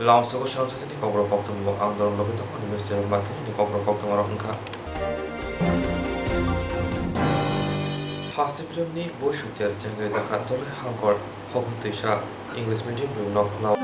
Langsung Swrangchati ni Kokborok Koktwma angdorong logi toko ni Mr. Mati ni Kokborok Koktwma rok engka. Hasipram ni boisutiar jangkir zakat tole hangkor hokutisa English medium room nok law.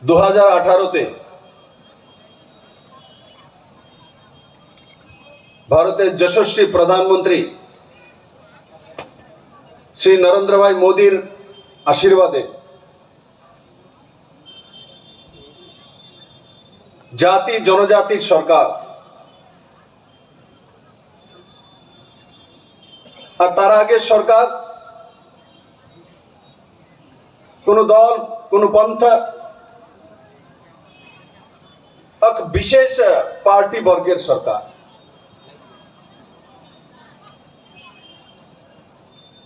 दो 2018 भारतेर यशस्वी प्रधानमंत्री श्री नरेंद्र भाई मोदीर आशीर्वादे जाति जनजातिर सरकार और तार आगे सरकार कोनो दल कोनो पंथा एक विशेष पार्टी वर्गेर सरकार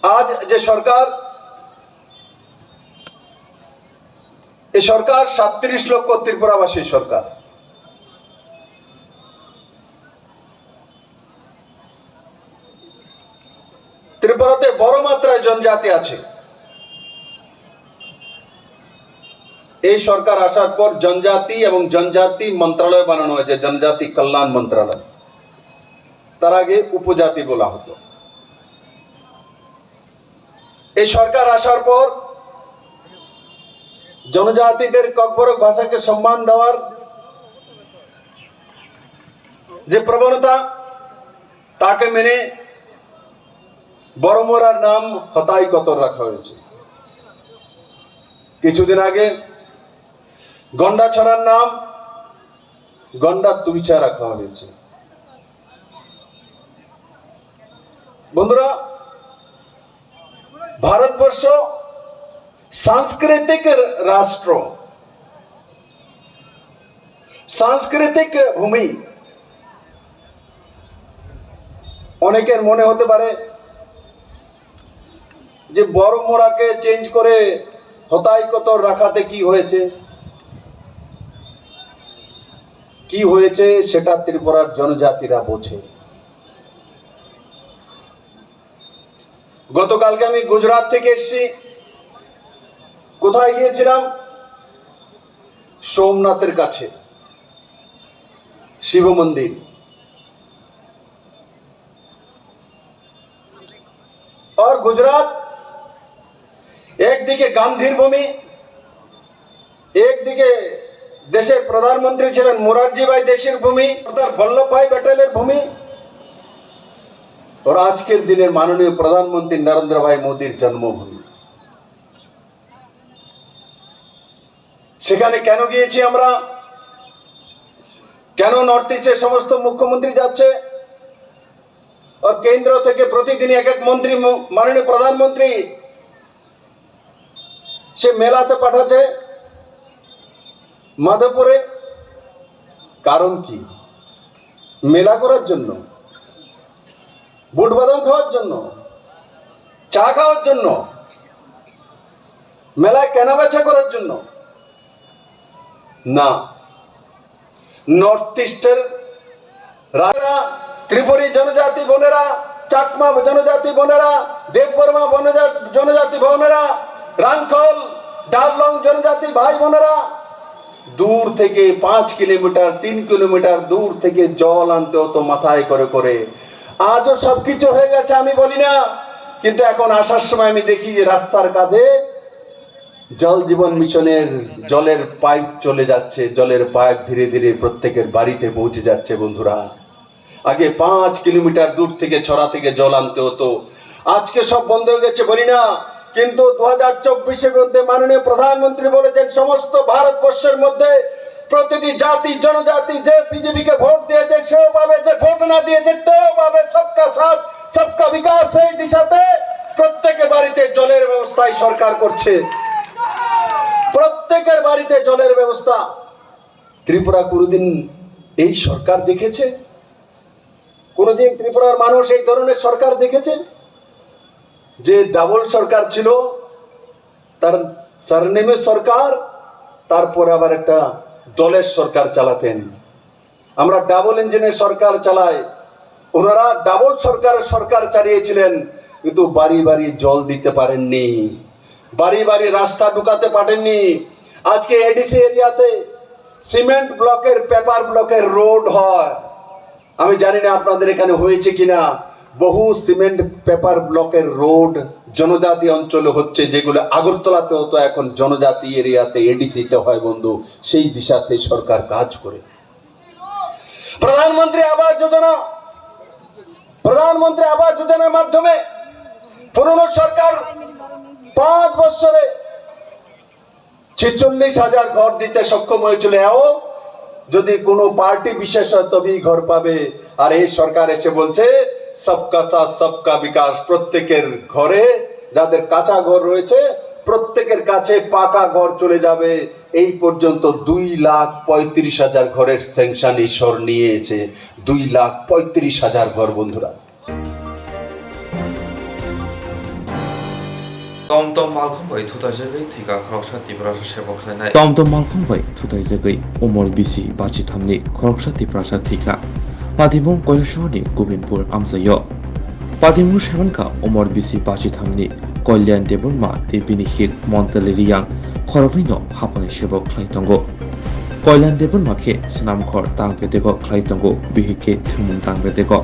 आज जे सरकार ये सरकार 37 लक्ष त्रिपुरावासी सरकार त्रिपुराते बड़ मात्राय जनजाति आछे এই সরকার আসার পর জনজাতি এবং জনজাতি মন্ত্রণালয় বানানো হয়েছে জনজাতি কল্যাণ মন্ত্রণালয় তার আগে উপজাতি বলা হতো এই সরকার আসার পর জনজাতিদের ককবরক ভাষাকে সম্মান দেওয়ার যে প্রবণতা তাকে মেনে বড়মোরার নাম হতাই কতর রাখা হয়েছে কিছুদিন আগে গন্ডা ছড়ার নাম গন্ডা তুইচা রাখা হয়েছে বন্ধুরা ভারতবর্ষ সাংস্কৃতিক রাষ্ট্র সাংস্কৃতিক ভূমি অনেকের মনে হতে পারে যে বড়মোরাকে চেঞ্জ করে হতাই কতর রাখাতে কি হয়েছে সেটা ত্রিপুরার জনজাতিরা বোঝে গতকালকে আমি গুজরাট থেকে এসেছি কোথায় গিয়েছিলাম সোমনাথের কাছে শিব মন্দির और गुजरात एक दिके गांधीर भूमि एक दिके देशेर प्रधानमंत्री छिलेन मोरारजी भाई देशेर भूमि सरदार वल्लभ भाई पटेलेर भूमि और आजकेर दिनेर माननीय प्रधानमंत्री नरेंद्र भाई मोदीर जन्मभूमि সেখানে কেন গিয়েছি আমরা কেন নর্থ ইস্টের সমস্ত মুখ্যমন্ত্রী যাচ্ছে और केंद्र থেকে প্রতিদিন এক এক মন্ত্রী মাননীয় প্রধানমন্ত্রী সে মেলাতে পাঠাচ্ছে মাধবপুরে কারণ কি মেলা করার জন্য বুট বাদাম খাওয়ার জন্য চা খাওয়ার জন্য মেলায় কেনাবেচা করার জন্য না নর্থ ইস্টের রাজা त्रिपुरी जनजाति बोनेरा चाकमा जनजाति बोनेरा देवबर्मा जनजाति बोनेरा रांखल डाबलंग जनजाति भाई बोनेरा দূর থেকে 5 কিলোমিটার 3 কিলোমিটার দূর থেকে জল আনতে হতো মাথায় করে করে। আজও সবকিছু হয়ে গেছে আমি বলি না, কিন্তু এখন আসার সময় আমি দেখি যে রাস্তার কাঁধে জল জীবন মিশনের জলের পাইপ চলে যাচ্ছে, জলের পাইপ ধীরে ধীরে প্রত্যেকের বাড়িতে পৌঁছে যাচ্ছে বন্ধুরা। আগে 5 কিলোমিটার দূর থেকে ছড়া থেকে জল আনতে হতো, আজকে সব বন্ধ হয়ে গেছে বলি না, কিন্তু 2024-এর মধ্যে মাননীয় প্রধানমন্ত্রী বলেছেন সমস্ত ভারতবর্ষের মধ্যে প্রতিটি জাতি জনজাতি যে বিজেপিকে ভোট দিয়েছে সেও পাবে, যে ভোট না দিয়েছে তেও পাবে। সবকা সাথ সবকা বিকাশ, এই দিশাতে প্রত্যেকের বাড়িতে জলের ব্যবস্থাই সরকার করছে, প্রত্যেকের বাড়িতে জলের ব্যবস্থা। ত্রিপুরা কোনদিন এই সরকার দেখেছে? কোনদিন ত্রিপুরার মানুষ এই ধরনের সরকার দেখেছে? যে ডাবল সরকার ছিল, তার সারনেমে সরকার, তারপরে আবার একটা দলের সরকার চালাতেন। আমরা ডাবল ইঞ্জিনের সরকার চালাই, ওনারা ডাবল সরকার চালিয়েছিলেন, কিন্তু বাড়ি বাড়ি জল দিতে পারেননি, বাড়ি বাড়ি রাস্তা ঢুকাতে পারেননি। আজকে এডিসি এরিয়াতে সিমেন্ট ব্লকের পেপার ব্লকের রোড হয়, আমি জানি না আপনাদের এখানে হয়েছে কিনা। বহু সিমেন্ট পেপার ব্লকের রোড জনজাতি অঞ্চলে হচ্ছে, যেগুলো আগরতলাতে হতো এখন জনজাতি এরিয়াতে এডিসিতে হয় বন্ধু। সেই দিশাতে সরকার কাজ করে। প্রধানমন্ত্রী আবাস যোজনার মাধ্যমে পুরনো সরকার 5 বছরে 46,000 ঘর দিতে সক্ষম হয়েছিল। যদি কোনো পার্টি বিশেষ হয় তবেই ঘর পাবে, আর এই সরকার এসে বলছে সবকা সাথ সবকা বিকাশ। প্রত্যেকের ঘরে, যাদের কাঁচা ঘর রয়েছে প্রত্যেকের কাছে পাকা ঘর চলে যাবে। এই পর্যন্ত 2,35,000 ঘরের স্যাংশন ঈশ্বর নিয়েছে, 2,35,000 ঘর বন্ধুরা। Tom malkhumbai thutajagai thika khorokshati prasa sebok khlainai. Tom malkhumbai thutajagai umor bisi bachi thamni khorokshati prasa thika. Padimung Koilashoni Gobinpur Amsayo. Padimung Shamanka umor bisi bachi thamni Koilyan Deborma Debini Hit Montaleriang Khorobino Hapani sebok khlaitongo. Koilyan Deborma ke Snamkhor Tangpetego khlaitongo bihike thumung tangpetego.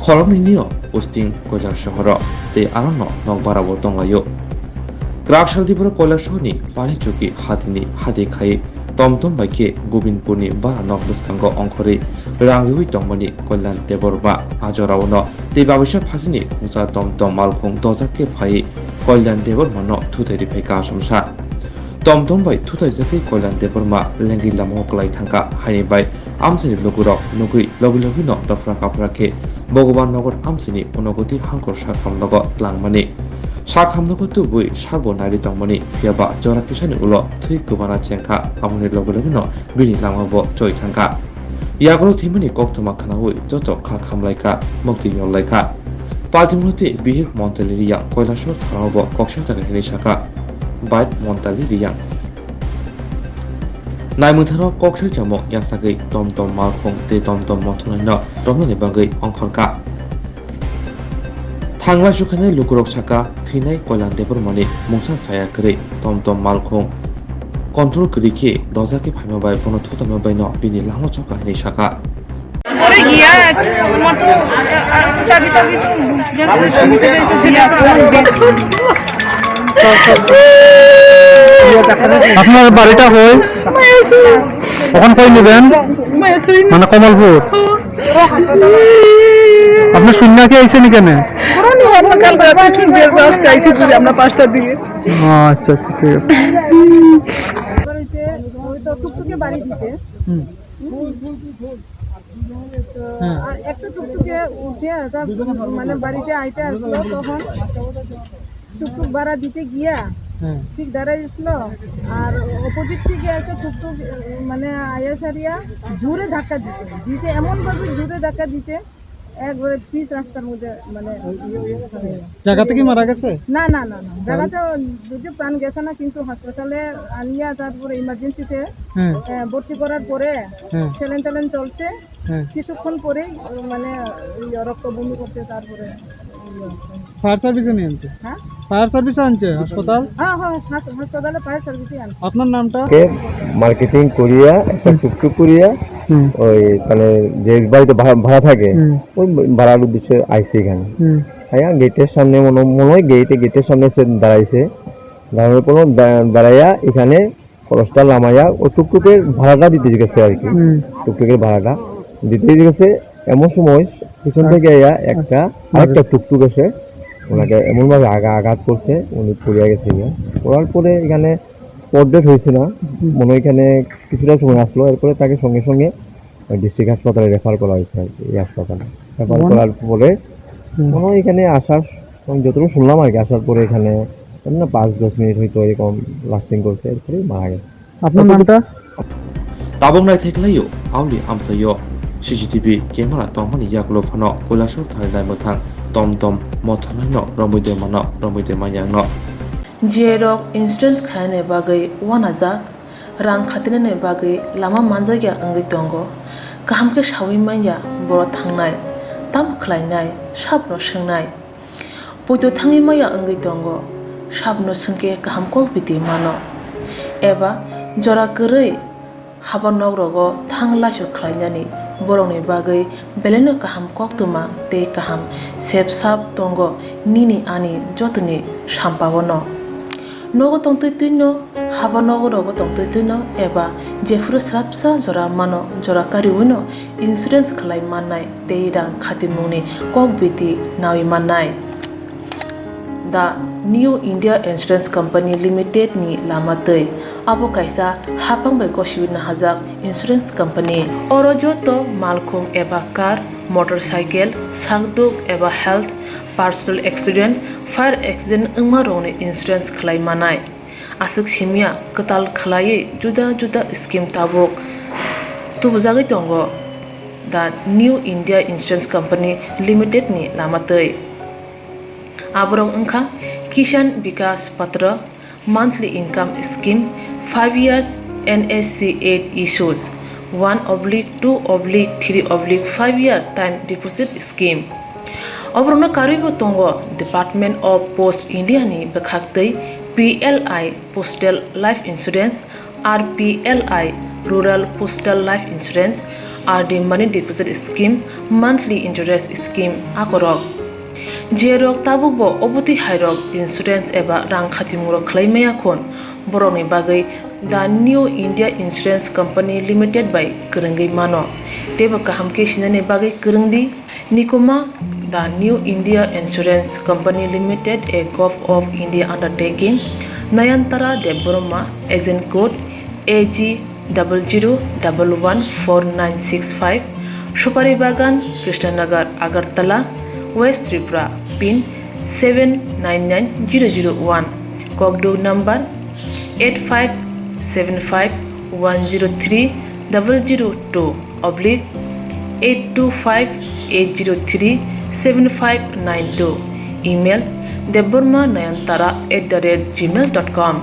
Khorobninio Usting Koilar Shahara te Arano Nogbarabo Tongayo. Grakshaldipura Koilashoni Pani Choki Hadini Hadi Khai Tomtom Baike Gobinpurni Bara Nokluskango Onkori Rangiwi Tongmani Koilyan Deborma Ajorawono te Babisha Phasini Khungsa Tomtom Malkhung Dozake Phai Koilyan Deborma no Thuteri Pheka Somsa Tomtom Bai Thutaijake Koilyan Deborma Lengi Lamoklai Thangka Haini Bai Amsini Logurok Nugri Logi no Dofra Kaprake Bogoban Nogor Amsini Unogoti Hangkor Shakhamnogo Tlangmani Shakhamnogo Tubui Shabo Nari Tongmani Fiaba Jora Kishani Ulo Tui Kubana Chenka Amuni Logi no Bini Lamabo Joy Thangka Yagro Timani Koktwma Kanawi Joto Kakhamlaika Mokti Yolaika Paltimuti Bihik Montaleriang Koilashor Tharabo Kokshata Hinishaka Bait Montaleriang Naimutharo Kokshu Jamo Yasagai Tomtom Malkhung te Tomtom Mothunano Domini Bagai Onkhorka Thangla Shukhane Lukurok Chaka Thinai Koilyan Debormani Mungsa Saya Kare Tomtom Malkhung Control Krike Dozake Phaimabai Bono Thutamabai no Bini Lamo Choka Hinishaka আপনার বাড়িটা হয় কখন কই নেবেন মানে কমলপুর আপনি শূন্য কি আইছেন কেনে আমরা 5টার দিকে আচ্ছা আচ্ছা ঠিক আছে ওই তো টুকটুকে বাড়ি দিছে আর একটা টুকটুকে উঠে মানে বাড়িতে আইতে আসলো, তখন টুকটুক ভাড়া দিতে গিয়া ঠিক দাঁড়াইছিল, আর অপোজিট থেকে একটা টুকটুক মানে আয়া সারিয়া জোরে ধাক্কা দিছে এমন ভাবে জোরে ধাক্কা দিছে একবারে পিচ রাস্তার মধ্যে, মানে জায়গাতে কি মারা গেছে? না না না না জায়গাতে যদিও প্রাণ গেছে না, কিন্তু হাসপাতালে আনিয়া তারপরে ইমার্জেন্সিতে ভর্তি করার পরে স্যালাইন ট্যালাইন চলছে, হ্যাঁ কিছুক্ষণ পরে মানে রক্ত বমি করছে, তারপরে ফায়ার সার্ভিসে নিয়ে আনছে, হ্যাঁ ফায়ার সার্ভিসে আনছে হাসপাতাল। হ্যাঁ হ্যাঁ হাসপাতালে ফায়ার সার্ভিসে আনছে। আপনার নামটা? মার্কেটিং করিয়া একটা টুকটুক করিয়া হুম ওই মানে যে বাড়িতে ভাড়া থাকে হুম ওই ভাড়ার উদ্দেশ্যে আইসে এখানে। হুম আয়া গেটের সামনে মনে হয় গেটের সামনে সে দাঁড়াইছে, দাঁড়ানোর পর দাঁড়াইয়া এখানে খরচটা নামাইয়া ও টুকটুকের ভাড়াটা দিতে গেছে আর কি। হুম টুকটুকের ভাড়াটা দিতে গেছে, এমন সময় পিছন থেকে আরেকটা টুকটুক এসে ওনাকে এমনভাবে আঘাত করছে, উনি পড়িয়া গেছে। পড়ার পরে এখানে পরডেট হয়েছে না, মনে হয় এখানে কিছুটা সময় আসলো, এরপরে তাকে সঙ্গে সঙ্গে ডিস্ট্রিক্ট হাসপাতালে রেফার করা হয়েছে আর কি। এই হাসপাতালে রেফার করার পরে মনে হয় এখানে আসার আমি যতটুকু শুনলাম আর কি, আসার পরে এখানে না 5-10 মিনিট হয়তো এরকম লাস্টিং করছে, এরপরে মারা গেছে। আপনার নামটা? tabung lai theklayo auli amsayo CCTV camera tongmani yaklo phano koilashor tharilai mothang tom mothanai no romuide manyang no Jerok insurance khane bagai 1000 rang khatinane bagai lama manjagya angai tongo kaham ke shawi manya boro thangnai tam khlainai sabno swngnai poito thangi maya angai tongo sabno sungke kaham ko biti mano eba jora korei habanok rogo thanglasho khlainani borongni bagai beleno kaham koktwma tei kaham sepsap tongo nini ani jotoni sampabono nogo tongtoi tuino habanogo rogo tongtoi tuino eba jefru srapsa jora mano jora kariwino insurance khlai mannai tei rang khatimungni kokbiti nawi mannai. The New India Insurance Company Limited ni lamatei abo kaisa hapang bai kosibina hajak insurance company oro joto malkhung eba car motorcycle sakduk eba health personal accident fire accident ungma rongni insurance khlai manai asuk simia katal khlai juda scheme tabok tubujagi tongo the New India Insurance Company Limited ni lamatei aborong ungkha Kisan Vikas Patra monthly income scheme 5 years NSC 8 issues 1/2/3/5 year time deposit scheme obrona karibo tongo Department of Post India ni bekhaktei PLI Postal Life Insurance RPLI Rural Postal Life Insurance RD Money Deposit Scheme monthly interest scheme akorok jerok tabubo oboti hairok insurance eba rang khatimuro khlaimaya khon boroni bagai the New India Insurance Company Limited by Kurungi mano teba kaham ke sinane bagai kurungdi nikoma the New India Insurance Company Limited a Gulf of India undertaking Nayantara Deboroma agent code AG 00114965 Supari Bagan Krishnanagar Agartala West Tripura pin 799001 Kokborok number 857102/8258037592 email debormanayantara@gmail.com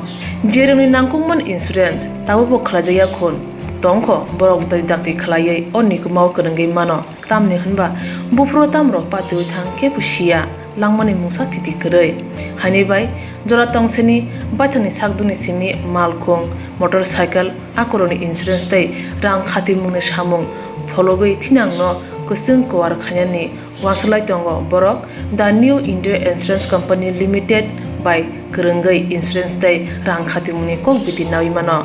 jeroni nangkungman insurance tabobo khlajaya khon tongkho borok dai dakti khlaiye onnikumau kurungai mano tamni hunba bufro tamro patu thangke pusia langmani mungsa thiti korei hani bai jora tongseni baithani sakduni simi malkhung motorcycle akoroni insurance tei rang khatimungni samung phologoi thinangno kusung kwar khanyani waslai tongo borok the New India Insurance Company Limited by kurungai insurance tei rang khatimungni kokbiti nawi mano.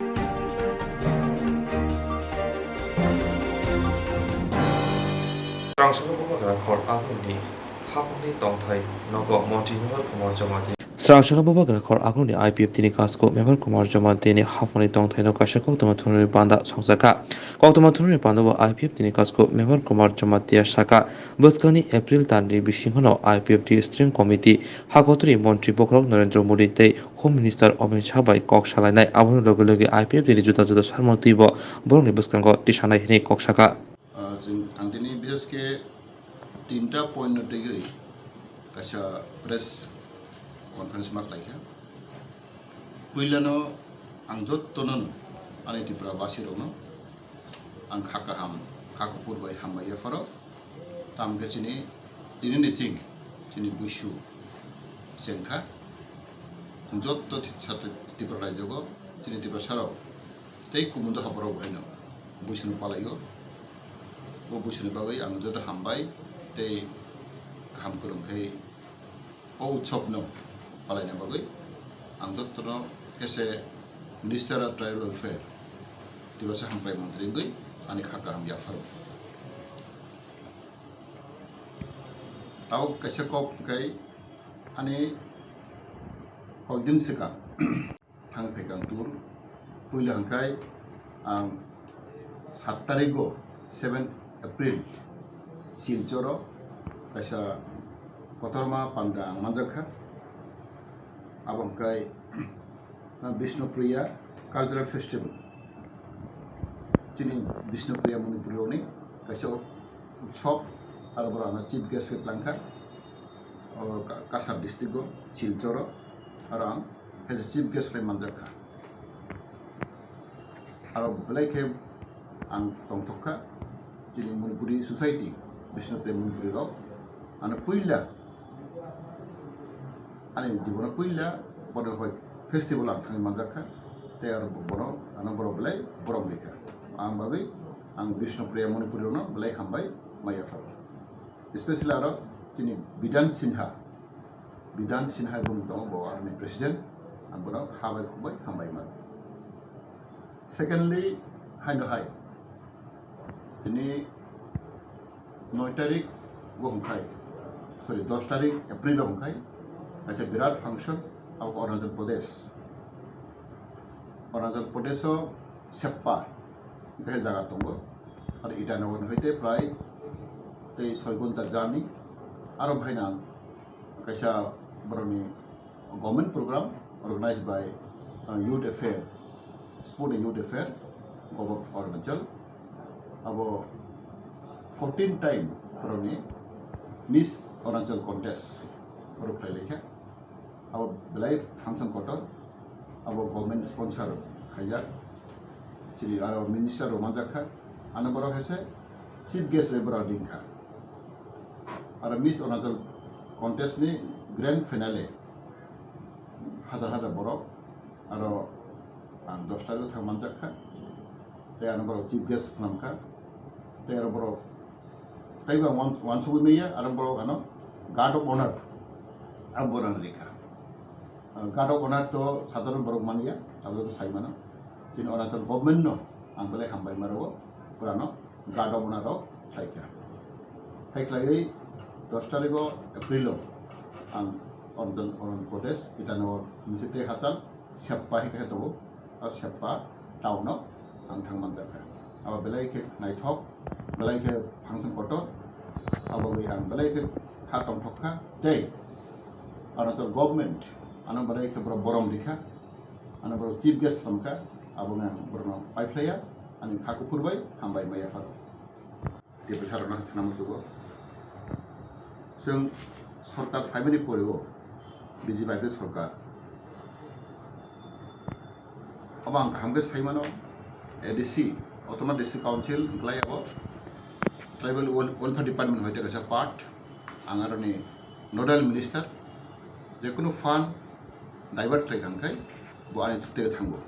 Swrangchati bobagara khor aguni IPF tini kasko member Kumar Joma deni hafani tongthaino kaisa Koktwma thunri banda songsaka Koktwma thunri banda bo IPF tini kasko member Kumar Joma tia saka bwskani April tanri bisinghono IPF ti steering committee hakotri montri Kokborok Narendra Modi tei Home Minister Amit Shah bai kok salainai aboni loge IPF tini juda sarmatibo boroni bwskango tisanai hini kok saka आं दिनै बिसेसके 3टा point नोटिगै Kasa press conference मा लायखा पहिलानो आं जत्तनो आनि त्रिपुरा बासिरावनो आं खाकाहाम kakupur bai hambai ya faro tam ke chini ini sing chini busu sengkha jot to satu tipra rajogo chini tipra sarau tei kumundo habaro bhaino busu palayo o busu bagai ang jot hambai tei ham kurung khai o utsobno palai na bagai ang jot no kese Minister of Tribal Welfare Tiwasa hampai mantri goi ani khaka ham ya faro tau kaisa kok kai ani kogdin seka thang phekang tur puila hangkai ang 7 tarigo 7 April Silchoro kaisa Koktwma panda manjakha abangkai Vishnupriya Cultural Festival chini Vishnupriya Manipuroni kaisa utsob aro borana chief guest langkha aro Kasar district go Silchoro aro as chief guest le manjakha aro belai ke ang tongtokha chini Manipuri society Vishnupriya Manipuri ro ana puila ani jibona puila bodo hoy festival ang thang manjakha te aro bono ana boro belai borom lika ang bagai ang Vishnupriya Manipuri no belai hambai maya faro especially aro chini Bidan Sinha bung dong bo army president ang bono khabai khubai hambai mar secondly haino hai ini 9 tarik go hongkai sorry 10 tarik April hongkai acha birat function of Arunachal Pradesh Seppa ikahe jaga tongo ar itanagon hoite pray tei 6 ghonta journey aro bhaina kaisa boroni government program organized by youth affair sport and youth affair government Arunachal abo 14 time boroni Miss Arunachal contest oro play lekha abo belai function kotor abo government sponsor khaya chili aro minister romanjakha ana borok hese chief guest lebra lingkha aro Miss Arunachal contest ni grand finale hadar borok aro ang 10 tarik thang manjakha te ana borok chief guest namkha te aro borok taiba one subu meya aro borok ano guard of honor abo boran rekha guard of honor to sadharon borok mania abo to saimana tin Arunachal government no ang belai hambai maro purano guard of honor ro thaika thaiklai 10 tarik April ang Arunachal Pradesh itano misite hachal Seppa hika to a Seppa town no ang thangman jakha abo belai ke naithok belai ke function kotor abo bai ang belai ke khatong thokha dei Arunachal government ana belai ke borom dikha ana boro chief guest samka abo ngang borno paiplaya ani khaku purbai hambai maya faro te besarana sanamusugo जों सरकार फाइमारि परेगो BJP सरकार अब आं हामगे साइमानो ADC ऑटोमा district council ग्लाय अब ट्राइबल वेलफेयर डिपार्टमेंट होइते कासा पार्ट आंगारनि नोडाल मिनिस्टर जेकुनु फान्ड डाइवर्ट खालामखाय बो आनि थुते थांगो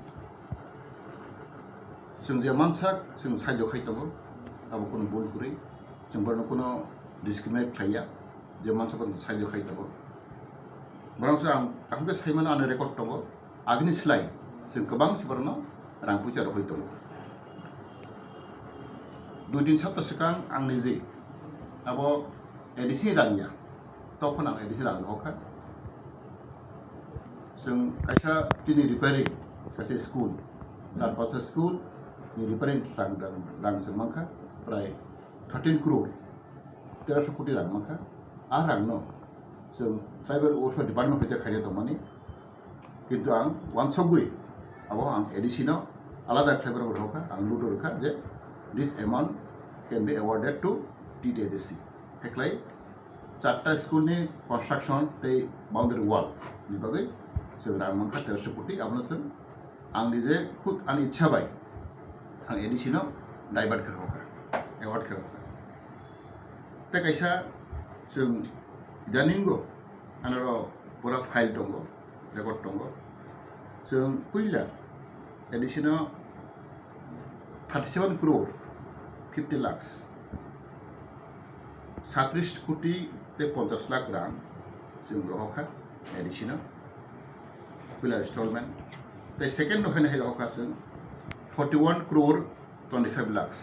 जों जे मानसा जों साइड खायतमो अब कोनो बुल गुरै जों बरनो कोनो डिस्क्रिमिनेट खाया जे मानसिफोरखौ साइड खायतमो बरंसो आं हामगे साइमानो आनो रेकर्ड दङ आगनि स्लाइ जों गोबां सुबुरनो रां फैसा होइतमो 2-3 सप्ताह सिगां आं निजे अब एडीसी रानिया तखन आं एडीसी रां होखा जों कायसा दिनै रिपेयारिं कायसा स्कुल चारपासा स्कुल नि रिपेयारिं रां जों मांखा प्राय 13 करोड़ 1300 कोटी रां मांखा आ रांनो जों ट्राइबल वेलफेयर डिपार्टमेंट होइते खायनो दंमानि किन्तु आं वानसगुइ अब आं एडीसी नो आलादा क्लेबर होखा आं लुदो रखा जे this amount can be awarded to TTADC. हेक्लाय 4टा स्कुलनि कन्स्ट्रक्शन दै बाउंडारी वाल नि बागै जों रां मांखा 1300 कोटी आबनो जों आं निजे खुद आंनि इच्छा बाय आं एडीसी नो डाइवर्ट होखा एवार्ड खेला ता कैसा जों इदानींगो आनारो पूरा फाइल दङ रेकर्ड दङ जों पहिला एडिशनाव 37 crore 50 lakhs 37 कोटी ते 50 लाख रां जों रहखा एडिशनाव पहिला इनस्टलमेन्ट ते सेकेन्ड नखायनो रहखा जों 41 crore 25 lakhs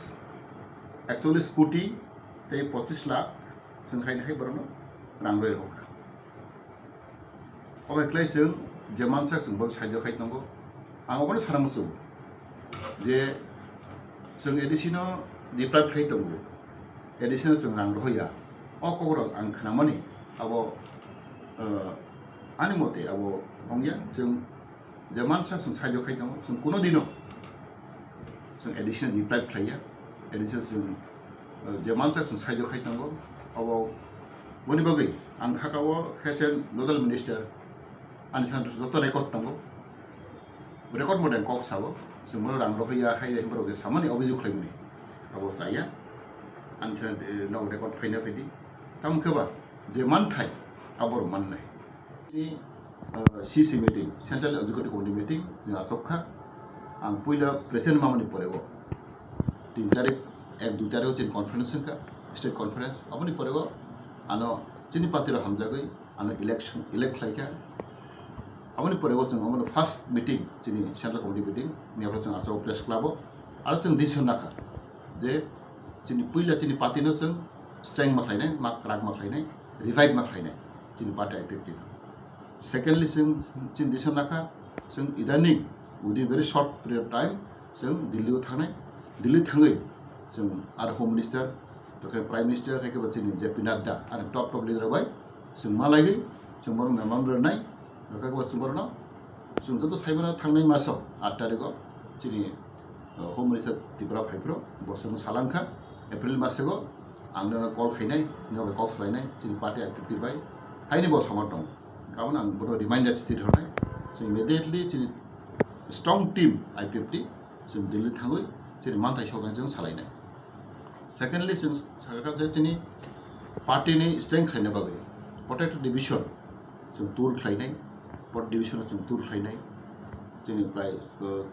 41 कोटी ते 25 लाख जों खायनो बरनो रां रहखा अबेक्लाय जों जेमानसा जों बर साइड खायनांगौ आं अबनो सानामसो जे जों एडिशनाव डिप्राइभ खायदोंगौ एडिशनाव जों रां रहया अ कबरक आं खोनामानि आबो आनि मते आबो अंगिया जों जेमानसा जों साइड खायनांगौ जों कोनो दिनो जों एडिशनाव डिप्राइभ खाया एडिशनाव जों जेमानसा जों साइड खायनांगौ आबो बनि बागै आं खाकाव हेसेन नोडल मिनिस्टार आनि सान जत रेकर्ड दङ रेकर्ड मडेल कक साबो जों रां रहया हाय बरक सामानि अभियोग खायमनि आबो जाया आनि सान नौ रेकर्ड फायना फायदि ताम खोबा जे मानथाय आबर माननाय नि CC meeting central executive committee meeting जों आचखा आं पहिला प्रेसिडेंट मामानि परेगो 3 तारिख 1-2 तारिख जों कॉन्फ्रेंस का स्टेट कॉन्फ्रेंस अपनी परेगो आनो चिनी पार्टीर हामजागै आनो इलेक्शन इलेक्ट लायका अपनी परेगो जों अमनो फर्स्ट मीटिंग चिनी सेंट्रल कमिटी मीटिंग नियाब्रा जों आचो प्रेस क्लब आरो जों डिसिसन नाखा जे चिनी पहिला चिनी पार्टीनो जों स्ट्रेंथ माखायनाय माक राग माखायनाय रिवाइव माखायनाय चिनी पार्टी एक्टिविटी सेकेंडली जों चिन डिसिसन नाखा जों इदानी within very short period of time जों दिल्लीयाव थांनाय दिल्ली थाङै जों आरो होम मिनिस्टार प्राइम मिनिस्टार एकेबारे चिनी जेपी नड्डा आरो टप लिडार बाय जों मा लायगै जों बर मेमोरेन्डाम एकेबारे जों बरनो जों जत साइबना थांनाय मासाव 8 तारिखआव चिनी होम मिनिस्टार त्रिपुरा फाइफ्रो बसनो सालांखा एप्रिल मासगो आंनो कल खायनाय नबे कल खायनाय चिनी पार्टी एक्टिविटी बाय हायनि बस हामा दं गाबोन आं बर रिमाइंडार थिति हरनाय जों इमिडिएटली चिनी स्ट्रंग टीम आईपीएफटी जों दिल्ली थाङै चिनी मानथाय सौगायजों सालायनाय सेकेंडली जों सरकार चिनी पार्टीनि स्ट्रेंथ खायनो बागै प्रोटेक्ट डिविजन जों टूर खायनाय पट डिविजन जों टूर खायनाय जोंनि प्राय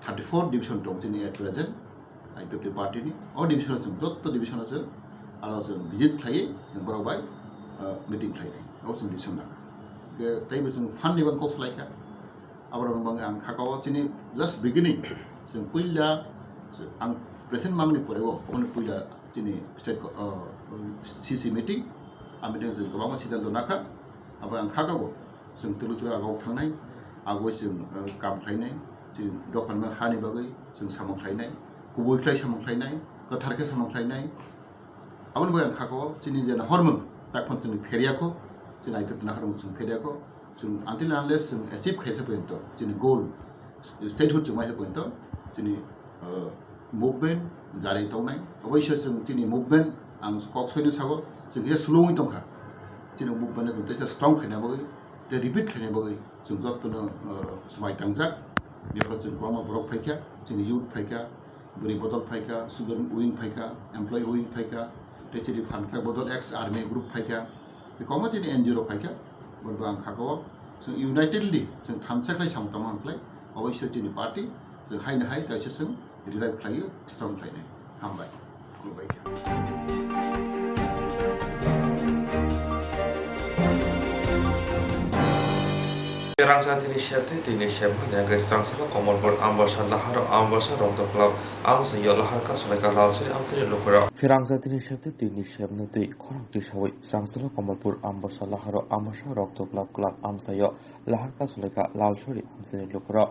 34 डिविजन दं जोंनि एट प्रेजेंट आईपीएफटी पार्टीनि अ डिविजन जों जत डिविजन जों आरो जों विजिट खायो जों बरावबाय मीटिंग खायनाय अ जों डिसिसन नाखा के ताइबो जों फान्डनि बां कस लायका आबाराव बां आं खाकाव चिनी जस्ट बिगिनिं जों पहिला आं प्रेसिडेंट मामनि परेगो अने पहिला चिनी स्टेट सीसी मीटिंग आ मीटिंग जों गोबां सिद्धांत नाखा अब आं खाकाव जों तुलु तुलु आगाव थांनाय आगय जों काम खायनाय जों दखान हानि बागै जों सामं खायनाय गुबैख्लाय सामं खायनाय गोथारखे सामं खायनाय आबनि बाय आं खाकाव चिनी जेन हरमोन ताकफोन जों फेरियाखौ जों आइपीएफ नाखरम जों फेरियाखौ जों आनटिल आनलेस जों एचिव खायथे पयन्त जोंनि गोल स्टेटहुड जों मायथे पयन्त जोंनि मुभमेन्ट जारि तौनाय अबयस्य जों जोंनि मुभमेन्ट आं कक सयनो सागो जों हे स्लोङै दंखा जोंनि मुभमेन्ट जों तेसे स्ट्रंग खायनाबो ते रिपिट खायनाबो जों जतनो समाय थांजाक बेफोर जों गोबां बरक फायखा जोंनि युथ फायखा बुरि बदल फायखा स्टुडेन्ट उइंग फायखा एमप्लय उइंग फायखा तेचिरि फानफ्रा बदल एक्स आर्मी ग्रुप फायखा बेखौमा जोंनि एनजिओ फायखा बरबा आं खागो जों यूनाइटेडली जों थामसाख्लाय सामताम हांख्लाय अबयस्य जोंनि पार्टी जों हायनो हाय गायसे जों रिवाइव खायो स्ट्रंग खायनाय हामबाय खुलुमबाय Swrangchati shefte tini shefma nyaga Swrangchati Kokborok ambasha lahar ambasha rongto club amsa yo lahar ka sulaka lalsri amsri lokora Swrangchati shefte tini shefna tui khorang ti sawai Swrangchati Kokborok ambasha lahar ambasha rongto club amsa yo lahar ka sulaka lalsri amsri lokora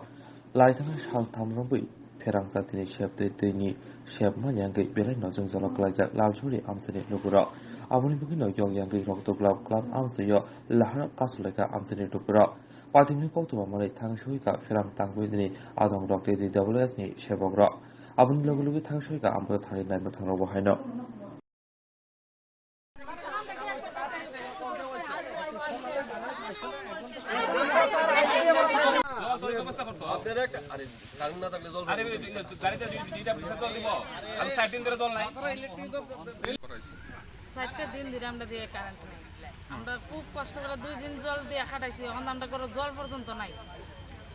laithana shal thamrobui Swrangchati shefte tini shefma nyaga belai nojong jalaklajak lalsri amsri lokora aboni bugino yong yang rongto club amsa yo lahar ka sulaka amsri lokora Patimni Koktwma mari thangsuika Firang Tangbini Adong Doctor DWS ni Shebogra Abun Logu Thangsuika Ampo Thani Naima Thangro Haino চারটে দিন ধরে আমরা দিয়ে current নেই, আমরা খুব কষ্ট করে 2 দিন জল দিয়ে খাটাইছি, এখন আমরা করে জল পর্যন্ত নাই।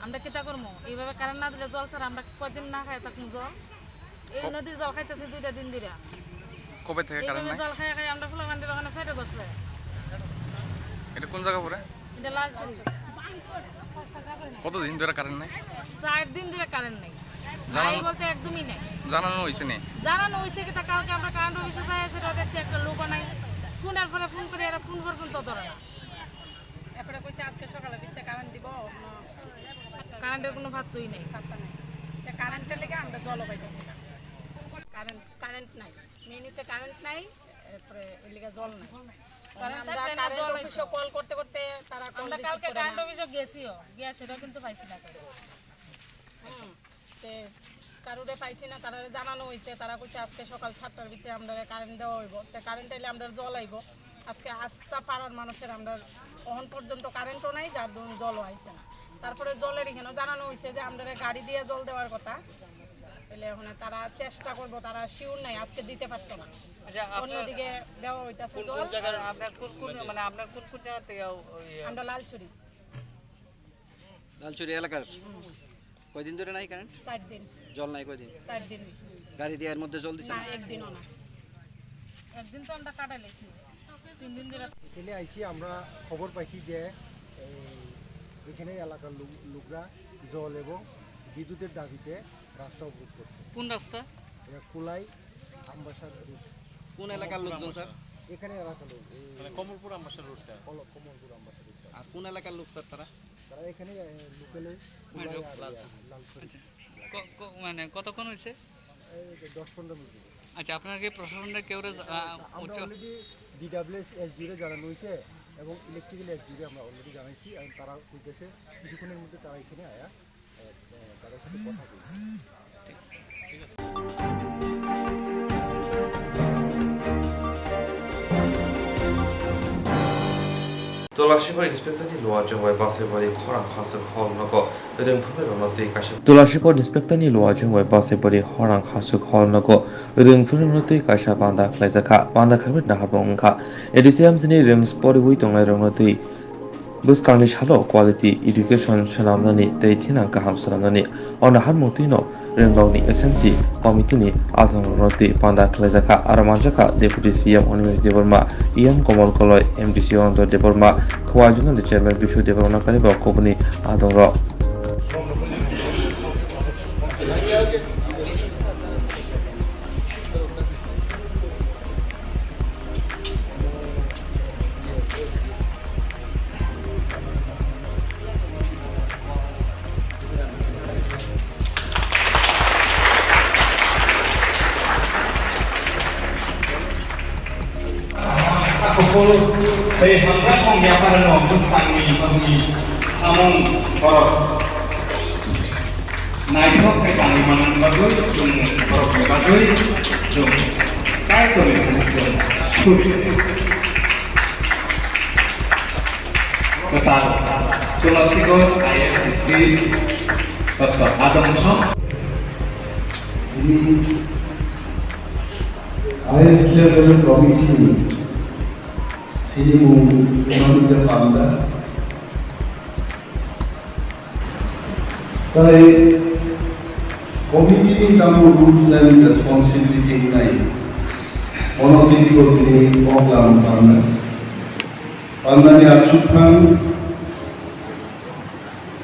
আমরা কিতা করবো? এইভাবে কারেন্ট না দিলে জল ছাড়া আমরা কয়দিন না খাই থাকবো জল? এই নদীর জল খাইতেছি 2টা দিন ধরে। কবে থেকে কারেন্ট নাই? জল খাই খাই আমরা ফুলা বান্ডির ওখানে ফেটে ধরছে। এটা কোন জায়গা পড়ে? এটা লালচুরি। কতদিন ধরে কারেন্ট নাই? 4 দিন ধরে কারেন্ট নেই, নাই বলতে একদমই নেই। জানানো হয়েছে নি? জানানো হয়েছে কি, কালকে আমরা কারেন্ট অফিসে যাই, সেটা দেখছি একটা লোক নাই। ফোনের পরে ফোন করে এরা ফোন পর্যন্ত ধরে না। এরপরে কইছে আজকে সকালে দিতে কারেন্ট দিব, কারেন্টের কোনো পাত্তই নেই। কারেন্টের লেগে আমরা জল পাইতেছি না, কারেন্ট নাই, মেন হচ্ছে কারেন্ট নাই, এরপরে এর লেগে জল নাই। আমরা কারেন্ট অফিসে কল করতে করতে তারা আমরা কালকে কারেন্ট অফিসে গেছিও, গিয়া সেটা কিন্তু পাইছি না। কারোরে পাইছি না, তারা জানানো হয়েছে, তারা কইছে আজকে সকাল 7টার ভিতরে আমরা কারেন্ট দেওয়া হইব। তো কারেন্ট এলে আমরা জল আইব। আজকে আস্তা পাড়ার মানুষের আমরা অহন পর্যন্ত কারেন্টও নাই, যার দরুন জলও আইছে না। তারপরে জলের এখানেও জানানো হয়েছে যে আমরা গাড়ি দিয়ে জল দেওয়ার কথা, তাহলে এখন তারা চেষ্টা করবো, তারা শিওর নাই, আজকে দিতে পারতো না। অন্যদিকে দেওয়া হইতেছে জল। আমরা লালচুরি এলাকার কয়দিন ধরে নাই কারেন্ট? 4 দিন। জল নাই কয়দিন? 4 দিন। গাড়ি দিয়ে এর মধ্যে জল দিছে না, একদিনও না। একদিন তো আমরা কাটাই লাইছি, 3 দিন ধরে এখানে আইছি। আমরা খবর পাইছি যে এখানে এলাকার লোকরা জল এবং বিদ্যুতের দাবিতে রাস্তা অবরোধ করছে। কোন রাস্তা? কুলাই আমবাসার রুট। কোন এলাকার লোকজন স্যার? এখানে এলাকার লোক, কমলপুর আমবাসার রুটটা। কমলপুর আমবাসার রুটটা। আর কোন এলাকার লোক স্যার তারা? তারা এখানে লোকালে লালচুরি। মানে কতক্ষণ হয়েছে? 10-15 মিনিট। আচ্ছা, আপনার কি প্রশাসনের কেউ? আমরা অলরেডি DWS SDU জানানো হয়েছে এবং ইলেকট্রিক্যাল SDU আমরা অলরেডি জানাইছি, এবং তারা কইতেছে কিছুক্ষণের মধ্যে তারা এখানে আয়া তাদের সাথে কথা বলবে। ঠিক আছে। Tulashipo inspektani luar jangwai basebari khorang khasuk hol nago rengphumai rona tei kaisa Tulashipo inspektani luar jangwai basebari khorang khasuk hol nago rengphumai rona tei kaisa banda khlaijaka banda khabit na habong kha edisiam jini rems pori hui tongai rona tei buskangli shalo quality education salamnani tei thina kaham salamnani ona harmutino Rengbangni SMT Komitini Azamroti Panda Klezaka Aramanjaka Deputy CM Onimesh Deborma Ian Komol Koloi MDC Ondo Deborma Khwajuna the Chairman Bishu Deborma Kaliba Kobni Adoro Dari hanggang pembiapan maupun kami namun korok naik ke kami manan bagus korok bagus saya sulit ketar cuma sikor ayat di tetap ada musuh ini ayat level committee তাই committee কাম rules and responsibility নাই অনতিথি করতে programme পারমেন্স পান্দানি আচুখান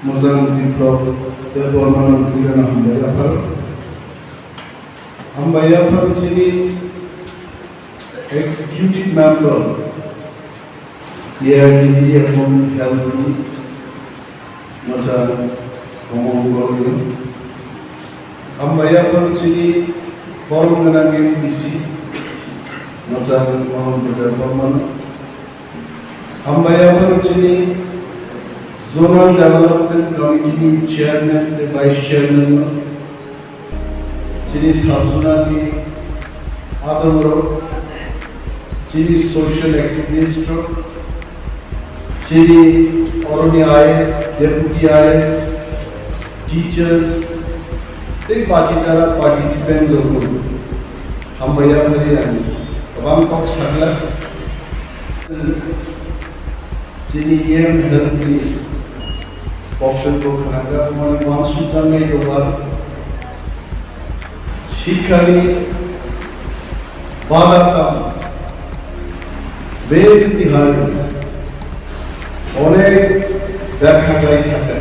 মজান বিপ্লব দেববর্মন বিরান হামবাইয়াফার যিনি executive member ERDD এবং health মজা কমল আমবাইয়াফার যিনি বরমগানাঙ্গে পিসি মজা মোহাম্মদ বর্মন আমবাইয়াফার যিনি zonal development committee chairman vice chairman যিনি সাবজোনালি আদর যিনি সোশ্যাল অ্যাক্টিভিস্ট যিনি অরণি IS deputy IS teachers, they bakicara participants of Hambaya Mariani, Bangkok Sagla, Chiniam Helpi, Kokborok Naga, one Sutame Dovar, Shikari, Badatam, Very hard. অনেক দেখা যায় সাথে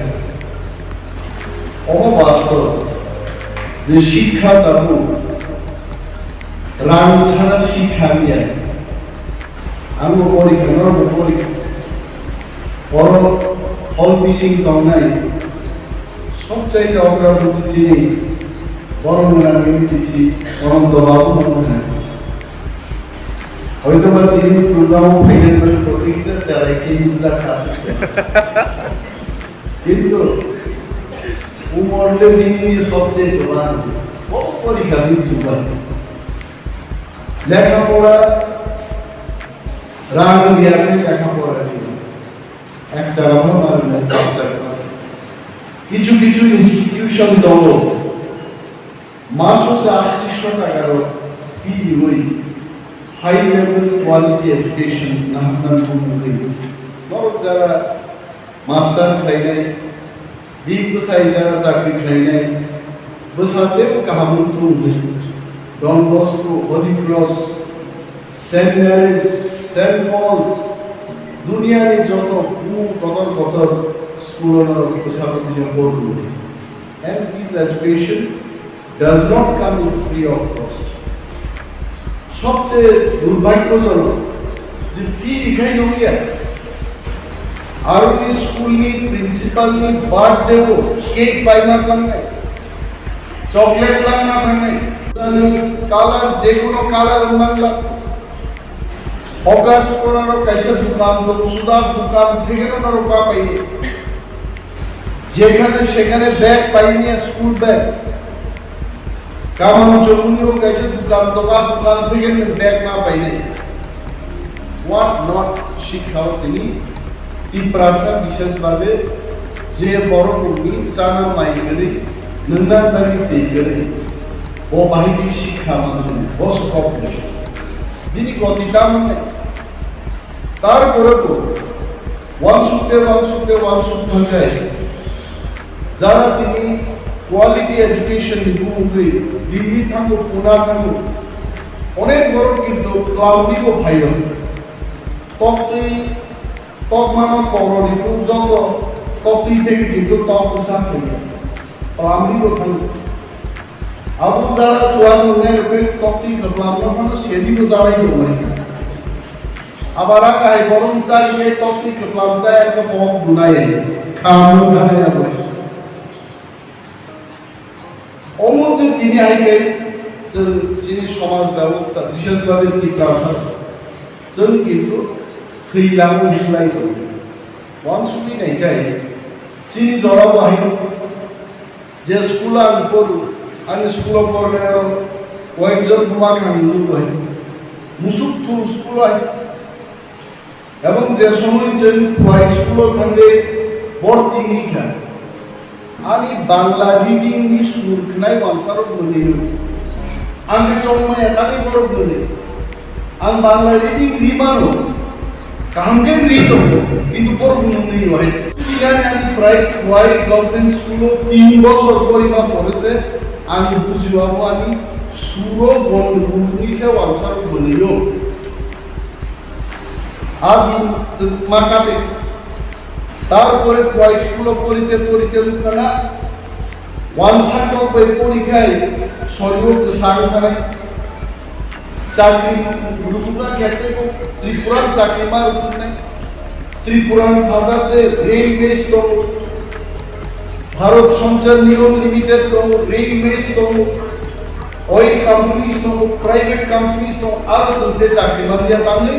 অবাস্তব যে শিক্ষা তাবু রান ছাড়া শিক্ষা দিয়ে আমি পরীক্ষা নর্ম পরীক্ষা বড় ফল মিশিং নাই সবচাইতে অগ্রগতি চিনি বরং আমি দিছি অনন্ত বাবু মনে হয়তো বা তিনি প্রোগ্রাম ফাইনাল করে প্রতিষ্ঠা চালায় কিন্তু কিন্তু উমরলে দিনে সবচেয়ে প্রধান পরীক্ষা কিন্তু লেখাপড়া রান জ্ঞানে লেখাপড়া একটা আর পাঁচটা কিছু কিছু ইনস্টিটিউশন দল মাস হচ্ছে 3800 টাকার ফি হই হাই লেভেল কোয়ালিটি এডুকেশন নাহান বুঝি বড় যারা মাস্টার খাই নাই দীপ সাই যারা চাকরি খাই নাই বসাতে কাহামুত্র Don Bosco Holy Cross Saint Mary's Saint Paul's দুনিয়ার যত কত স্কুলের বসাতে দিয়ে পড়লো and this education does not come free of cost সবচেয়ে দুর্ভাগ্যজনক যে ফি লিখাই নয় আর কি স্কুল নি প্রিন্সিপাল নি বার্থ দেব কেক পাইনা লাগবে চকলেট লাগনা লাগবে জানি কালার যে কোনো কালার লাগবে হকার্স করারও কাইসা দোকান সুদার দোকান থেকে না রূপা পাইনি যেখানে সেখানে ব্যাগ পাইনি স্কুল ব্যাগ কারণ জরুরিও কাছে দোকান থেকে ব্যাগ না পাইনি হোয়াট নট শিক্ষাও তিনি তিপ্রাসা বিশেষভাবে যে বড় কর্মী জানা মাইগরি নন্দাদারি তেগরি ও বাহিনী শিক্ষা মানুষ বস কপে তিনি গতিটা মানে তারপরে তো ওয়ান সুতে যায় যারা তিনি কোয়ালিটি এডুকেশন নিপুণে দিল্লি থাকো পুনা থাকো অনেক বড় কিন্তু ক্লাউডিও ভাইরাল তত্ত্বই তকমানো পৌরনিপু যত তত্ত্বই থেকে কিন্তু তপসা হয়ে ক্লাউডিও থাকো আবু যারা চুয়ান্নের তত্ত্বই ক্লাউডিও সেদিনও যারাই নয় আবার আকাই বরং চাইলে তত্ত্বই ক্লাউড যায় একটা পথ গুনায় খাওয়ানো খানায় আবার অমুজে তিনি আইকে যিনি সমাজ ব্যবস্থা বিশেষভাবে টিকাসার जों কিন্তু थैलाङो जुलाइखौ वानसुनि नायखाय चिनि जरा बाहायनो जे स्कुला पढु आंनि स्कुलाव फरायनायाव कয়েকজন बुमाखां नुबाय मुसुखथु स्कुलाव এবং যে সময় যে হাই স্কুলাव थांगे भर्ती निखा आंनि बांला रिडिंनि सुरखनाय वानसाराव गोलैयो आंनि जन्मया खालि बर' गोलैयो आं बांला रिडिं रिबानो कामगे रिदो किन्तु बर' गोलैयो हाय सिगांनि आंनि प्राय वाइ गभर्नमेन्ट स्कुलाव 3 বছর পরিমা পড়েছে आंनि बुजिबाबो आंनि सुरो बन्दुकनिसो वानसाराव गोलैयो आदि माकाते তারপরে কয় স্কুলে পড়িতে পড়িতে লুকানা ওয়ানসাটো পরীক্ষায় সরিও সারখানে চাকরি গ্রুপটা ক্ষেত্রে ত্রিপুরার চাকরি মার উঠনে ত্রিপুরার ভারতে রেলওয়েজ তো ভারত সঞ্চার নিগম লিমিটেড তো রেলওয়েজ তো অয়েল কোম্পানিজ তো প্রাইভেট কোম্পানিজ তো আর সবতে চাকরি মার দিয়া তাহলে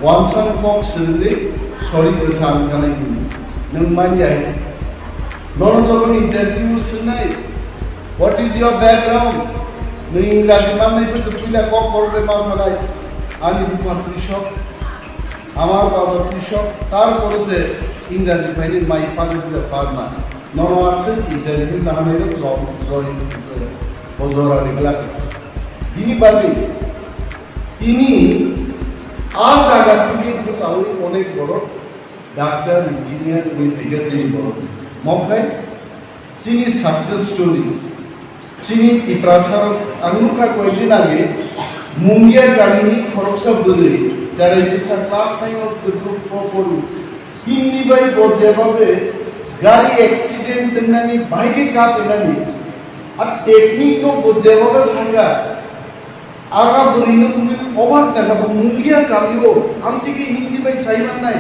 ওয়ানসান কক সরলে সরি প্রসাদ কানে নং মানিয়া নন যখন ইন্টারভিউ শুনাই হোয়াট ইজ ইওর ব্যাকগ্রাউন্ড নই ইংরাজি মানে তো পিলা কক করবে মাসালাই আমি দুপার কৃষক আমার বাবা কৃষক তারপরে সে ইংরাজি ফাইলে my father is a farmer নন আছে ইন্টারভিউ নামের জয় রেগুলার তিনি পাবে তিনি আজ আগা থেকে সাউরি অনেক বড় ডাক্তার ইঞ্জিনিয়ার থেকে চিনি বড় মখায় চিনি সাকসেস স্টোরিজ চিনি তিপ্রাসার আঙুখা কয়েকদিন আগে মুঙ্গিয়া গাড়ি খরকসা বলে যারা ইসার ক্লাস টাইমত করু হিন্দি বাই যেভাবে গাড়ি অ্যাক্সিডেন্ট নানি বাইকে কাটে নানি আর টেকনিক যেভাবে সাঙ্গা আগা বলিনো তুমি অবাক দেখাবো মুঙ্গিয়া কামিও আন্তিকে হিন্দি বাই চাইবার নাই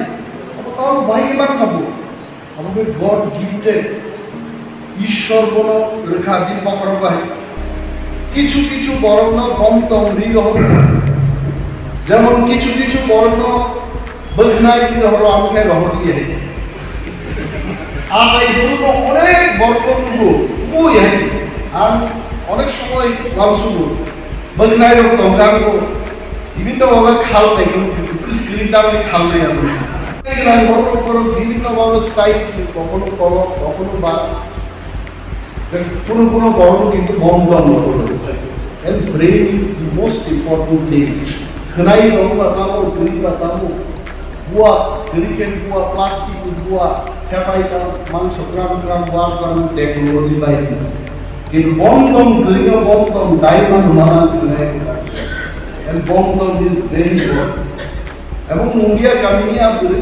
তাও বাইকে বার খাবো আমাদের গড গিফটেড ঈশ্বর কোন রেখা দিন পকড়া হয় কিছু কিছু বর্ণ কমতম রিগ হবে যেমন কিছু কিছু বর্ণ বলনাই হলো আমাকে রহ দিয়ে আশাই বলবো অনেক বর্ণ নেব কই আছে আর অনেক সময় গাউসুব বলনাই রহ তঙ্গাঙ্গো বিভিন্ন ভাবে খাল নাই কিন্তু স্ক্রিনটা খাল নাই আমি বিভিন্ন ভাবে স্টাইল কখনো কল কখনো বা কোনো কোনো বর্ণ কিন্তু বন্ধ and brain is the most important thing. Khnai rongba tamo guriba tamo buah geriken buah plastik buah kapai tam mangso gram warsan technology lain. In bondom gerino bondom diamond manan khnai and bondom is very good. এবং মুঙ্গিয়া কামিনিয়া বলে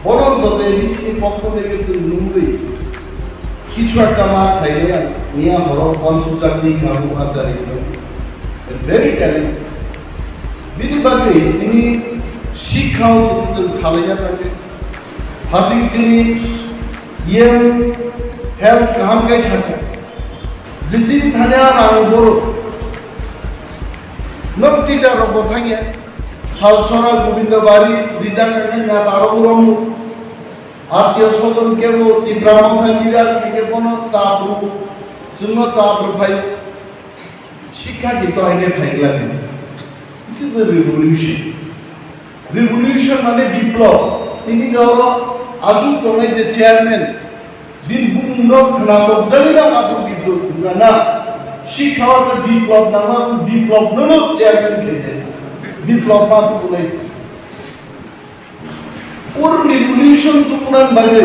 বরং দতে risky পক্ষ থেকে নুঙ্গি কিছু একটা মা খাইলে মিয়া বড় Swrangchati কাবু আচারে ভেরি ট্যালেন্ট বিনিবাগে তিনি শিক্ষাও দিচ্ছেন সালাইয়া থাকে হাজির যিনি ইয়েম হেলথ কাম গাই থাকে যে চিন থানে আর বড় নট টিচার রব থাকে হালছড়া গোবিন্দ বাড়ি বিজা কানে না তারবরম আত্মীয় স্বজন কেবল তীব্রামথাঙ্গিরা থেকে কোনো চাপ শূন্য চাপ ভাই শিক্ষা কিন্তু আইনে ভাইগলা দিন ইট ইজ এ রিভলিউশন মানে বিপ্লব তিনি যাওয়া আসুক তোমায় যে চেয়ারম্যান দিন বুন্দ খানাতক জানিলাম আপনি বিদ্যুৎ না শিক্ষা একটা বিপ্লব নামা বিপ্লব নন চেয়ারম্যান খেতে বিপ্লব মাত্র বলেছে ওর রেভলিউশন তো পুরান বাইরে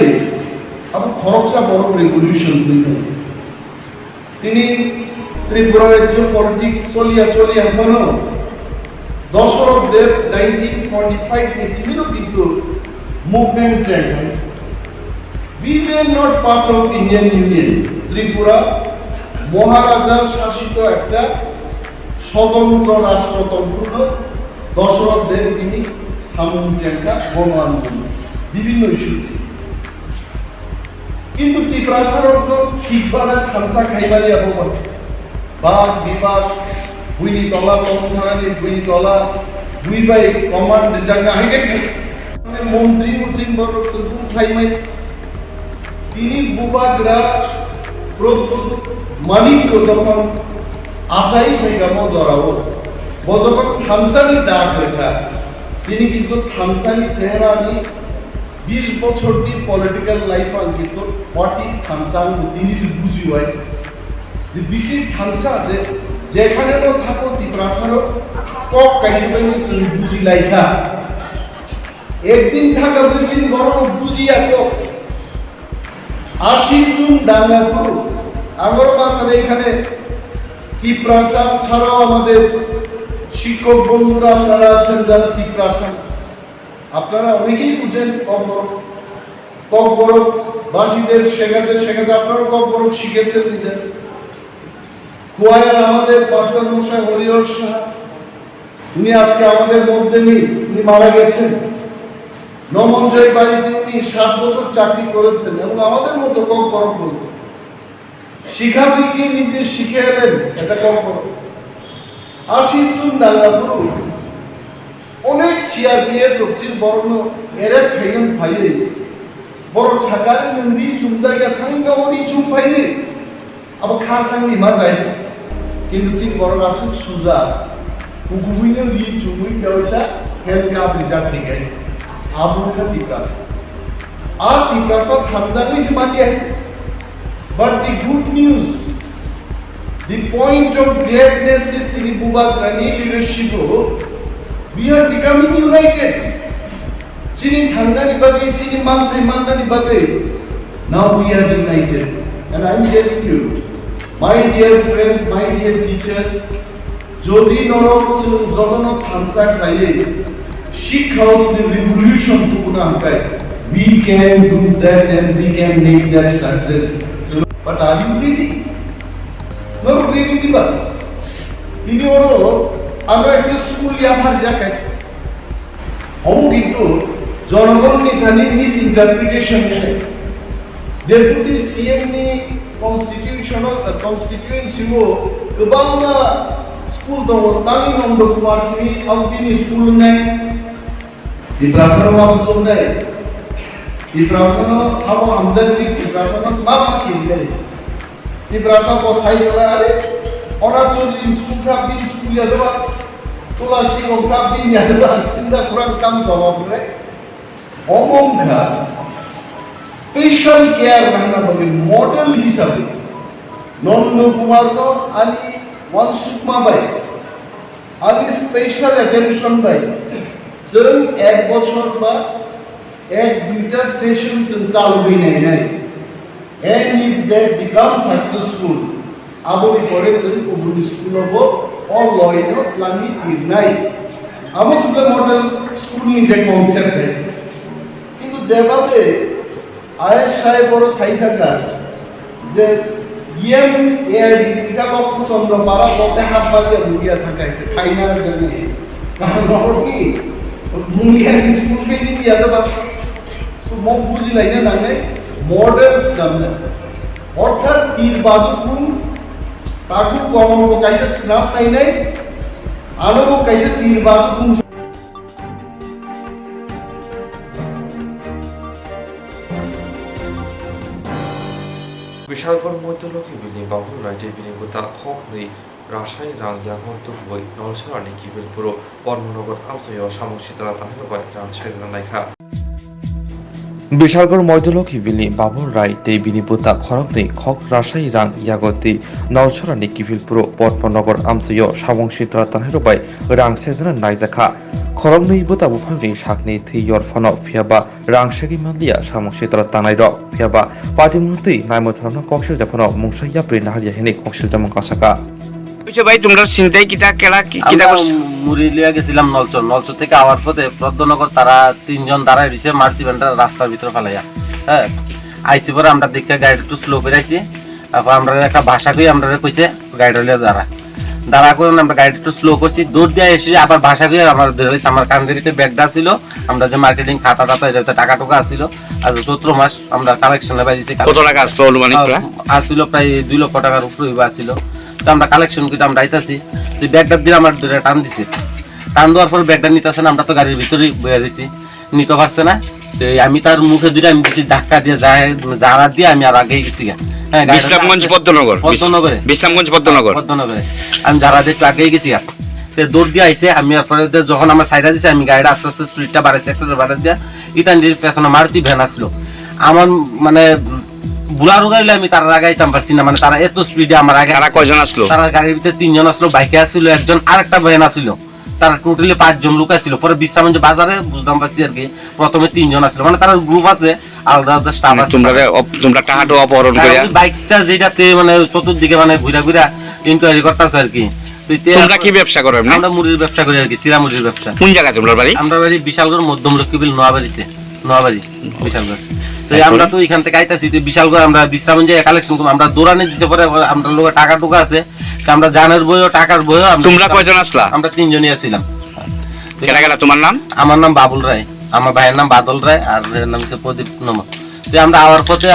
আবার খরচা বড় রেভলিউশন তিনি ত্রিপুরার একজন পলিটিক্স চলিয়া এখনো দশরথ দেব 1945 কে ছিল কিন্তু মুভমেন্ট চাইলেন we were not part of Indian Union Tripura মহারাজার শাসিত একটা স্বতন্ত্র রাষ্ট্রতন্ত্র দশরথ দেব তিনি সামুচেঙ্কা গণ আন্দোলন বিভিন্ন ইস্যুতে কিন্তু ত্রিপ্রাসার ঠিকভাবে খামসা খাইবারি আবহাওয়া বাঘ বিবাদ বুইনি তলা তন্ত্রানি বুইনি তলা দুই বাই কমান্ড জায়গা হাইকে মন্ত্রী উচিন বড় খাইমাই তিনি বুবাগরা মালিক যখন আশাই খাইগামো জড়াবো যখন খামসানি ডাক রেখা তিনি কিন্তু থামসানি চেহারা আমি 20 বছর দি পলিটিক্যাল লাইফ আন কিন্তু হোয়াট ইজ থামসান জিনিস বুঝি হয় যে বিশেষ থামসা যে যেখানে নো থাকো ত্রিপ্রাসারও কক কাইছে তুমি বুঝি লাইকা একদিন থাকা বুঝিন বড় বুঝিয়া কক 80 জুন দাঙ্গা করো আমার বাসার এখানে ত্রিপ্রাসার ছাড়াও আমাদের শিক্ষক বন্ধুরা আপনারা আছেন যারা ত্রিপ্রাসার আপনারা অনেকেই বুঝেন kokborok বাসীদের শেখাতে আপনারা kokborok শিখেছেন নিজের খোয়াইয়ের আমাদের পাস্টার মশাই হরিহর সাহা উনি আজকে আমাদের মধ্যে নেই উনি মারা গেছেন নমঞ্জয় বাড়িতে উনি 7 বছর চাকরি করেছেন এবং আমাদের মতো kokborok বলতে শিখাতে গিয়ে নিজে শিখে এলেন এটা kokborok 80 জন দাঙ্গা করু অনেক সিআরপিএফ রক্ষিত বর্ণ এরেস হেগন ভাইয়ে বড় ছাকারে নন্দী চুম জায়গা থাঙ্গা ওরি চুম ভাইনে আবার খা থাঙ্গি মা যায় কিন্তু চিন বড় আসুক সুজা কুকুইনে লি চুমুই দেওয়া হেলকে আপনি যা ঠিক আছে আবুকা ত্রিপ্রাসার আর ত্রিপ্রাসার থামসানি সে মালিয়ে But the good news, the point of gladness is the Bubakrani leadership. We are becoming united. Chini Thangani Bade, Chini Manthai Mandani Bade. Now we are united. And I am telling you, my dear friends, my dear teachers, Jodi Norok Jodono Thansa Kaye, seek out the revolution to Kunankai. We can do that and we can make that success. So, but are you ready? No, ready diba. Ini oro, আমরা একটা school আমার জায়গায় হম কিন্তু জনগণ নিধানি miss interpretation है deputy CM ni constituency wo गोबां school दङ तानि नंदो कुमार नि आमपिनि स्कुल नै दिब्रासनो माबो नै दिब्रासनो हाबो आमजादि दिब्रासनो मा किनले दिब्रासा बसाइ गला आरे अनाचलि स्कुल का बि स्कुल या दबा तुलासी का बि या दबा सिंदा कुरान काम जवाब रे अमंगा स्पेशल केयर नांगना बगे मॉडल हिसाबे नंदो कुमार को आनी वन सुकमा बाय आनी स्पेशल अटेंशन बाय जों एक बछर बा एक दुटा सेशन जों चालु हैनाय नाय and if that becomes successful aboni pore जों गुबुन स्कुलावबो अनलाइन प्लानि लिरनाय आमो सुबले मॉडल स्कुल नि जे कन्सेप्ट है किन्तु जेबाबे आयेस साहेब बड़ साइ थाका जे ইয়াম এর দিকা লক্ষ্য চন্দ্র পারা বলতে হাববাগে মুগিয়া থাকা আছে ফাইনাল জানি কারণ নরকি মুগিয়া স্কুল কে দিন ইয়াদা বা সো মো বুঝি লাইনা নানে মডেলস জাননা অর্থাৎ তীর বাদুকুম তাকু কমন কো কাইসে স্নাম নাই নাই আলো কাইসে তীর বাদুকুম বিশালগড় মধ্যলক্ষী বিল্ডিং বাবুল রাইটে বিল্ডিং বুতা খকনি রাসাই রাং ইয়াগন তুবই নলসারানি কিবিলপুর পদ্মনগর আমসাইও সামসিতরা তাহিনবাই রাং সাইরা নাইখা বিশালগড় মধ্যলক্ষী বিলি বাবুল রায় তে বিনিপুতা খরকনি খক রাসাই রাং ইয়াগতি নলছরানি কিভিলপুর পদ্মনগর আমসাইও সামংসিতরা তাহিনবাই রাং সেজনা নাইজাখা খরকনি বুতা বুফাংনি সাকনি থি ইয়রফানো ফিয়াবা রাং সেগি মালিয়া সামংসিতরা তানাই র ফিয়াবা পাতিমুতি নাইমথরনা কক্সিল জাফানো মুংসাইয়া প্রি নাহারিয়া হেনি কক্সিল জামং কাসাকা ভাই তোমরা চিন্তাই কিটা কেলা কিটা মুড়ি লিয়া গেছিলাম নলচর থেকে আওয়ার পথে পদ্মনগর তারা তিনজন দাঁড়ায় রয়েছে মারুতি ভ্যানটা রাস্তার ভিতরে ফেলাইয়া হ্যাঁ আইসি পরে আমরা দেখে গাড়ি একটু স্লো করে আইছি তারপর আমরা একটা ভাষা কই আমরা কইছে গাড়ি লিয়া দাঁড়া করে আমরা গাড়ি একটু স্লো করছি দৌড় দিয়ে এসে আবার ভাষা কই আমরা ধরেছি আমার কান্দিতে ব্যাগটা ছিল আমরা যে মার্কেটিং খাতা এটাতে টাকা টোকা ছিল আর 17 মাস আমরা কালেকশনে পাইছি কত টাকা আসলো অনুমানিক আসছিল প্রায় 2 লক্ষ টাকার উপরে আসছিল তো আমরা কালেকশন করে আমরা আইতাছি তো ব্যাগটা দিয়ে আমার ধরে টান দিছে টান দেওয়ার পর ব্যাগটা নিতেছে না আমরা তো গাড়ির ভিতরেই বয়ে দিছি নিতে পারছে না তো আমি তার মুখে দুইটা আমি দিছি ধাক্কা দিয়ে জাহারা দিয়ে আমি আর আগেই গেছি হ্যাঁ বিশ্রামগঞ্জ পদ্মনগরে আমি জাহারা দিয়ে একটু আগেই গেছি তো দৌড় দিয়ে আইছে আমি তারপরে যখন আমার সাইডা দিছি আমি গাড়িটা আস্তে আস্তে স্পিডটা বাড়াইছি একটা বাড়াই দিয়া ইতান দিয়ে পেছনে মারুতি ভ্যান আসলো আমার মানে বুলারো গাড়ি আমি তার আগাইতাম পারছি না মানে তারা এত স্পিডে আমার আগে তারা কয়জন আসলো তারা গাড়ির ভিতরে 3 জন আসলো বাইকে আসলো একজন আরেকটা ভ্যান আসলো তারা টোটালি 5 জন লোক আসলো পরে বিশ্রামগঞ্জ বাজারে বুঝলাম পাচ্ছি আর কি প্রথমে 3 জন আসলো মানে তারা গ্রুপ আছে আলাদা স্টাফ আছে তোমরা টাকাটা অপহরণ করে বাইকটা যেটাতে মানে চতুর্দিকে মানে ঘুরা ইনকোয়ারি করতেছে আর কি তোমরা কি ব্যবসা করো আমরা মুড়ির ব্যবসা করি আর কি চিরা মুড়ির ব্যবসা কোন জায়গায় তোমার বাড়ি আমরা বাড়ি বিশালগড় মধ্যমলক্ষীবিল নোয়াবাড়ি বিশালগড় তো আমরা তো এখান থেকে আইতাছি তো বিশালগড় আমরা বিশ্রামগঞ্জ কালেকশন করব আমরা দৌড়ানি দিতে পরে আমরা লোক টাকা টুকা আছে আমরা জানের বইও টাকার বইও তোমরা কয়জন আসলা আমরা 3 জনই আছিলাম কেডা তোমার নাম আমার নাম বাবুল রায় আমার ভাইয়ের নাম বাদল রায় আর এর নাম হচ্ছে প্রদীপ নমক তো আমরা আওয়ার পথে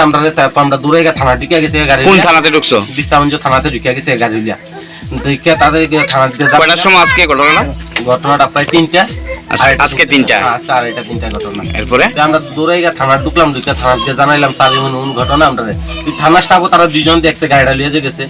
আমরা দূরে থানা ঢুকে গেছে গাড়ি কোন থানাতে ঢুকছো বিশ্রামগঞ্জ থানাতে ঢুকে গেছে গাড়ি লিয়া দেখে তাদের থানা দিকে কয়টার সময় আজকে ঘটনাটা প্রায় 3টা আজকে 3টা আচ্ছা আর এটা 3টা ঘটনা এরপরে আমরা দৌড়ে গিয়ে থানা ঢুকলাম ঢুকে থানাকে জানাইলাম স্যার এমন ঘটনা আমরা থানা স্টাফও তারা 2 জন দেখতে গাড়িটা লিয়ে গেছে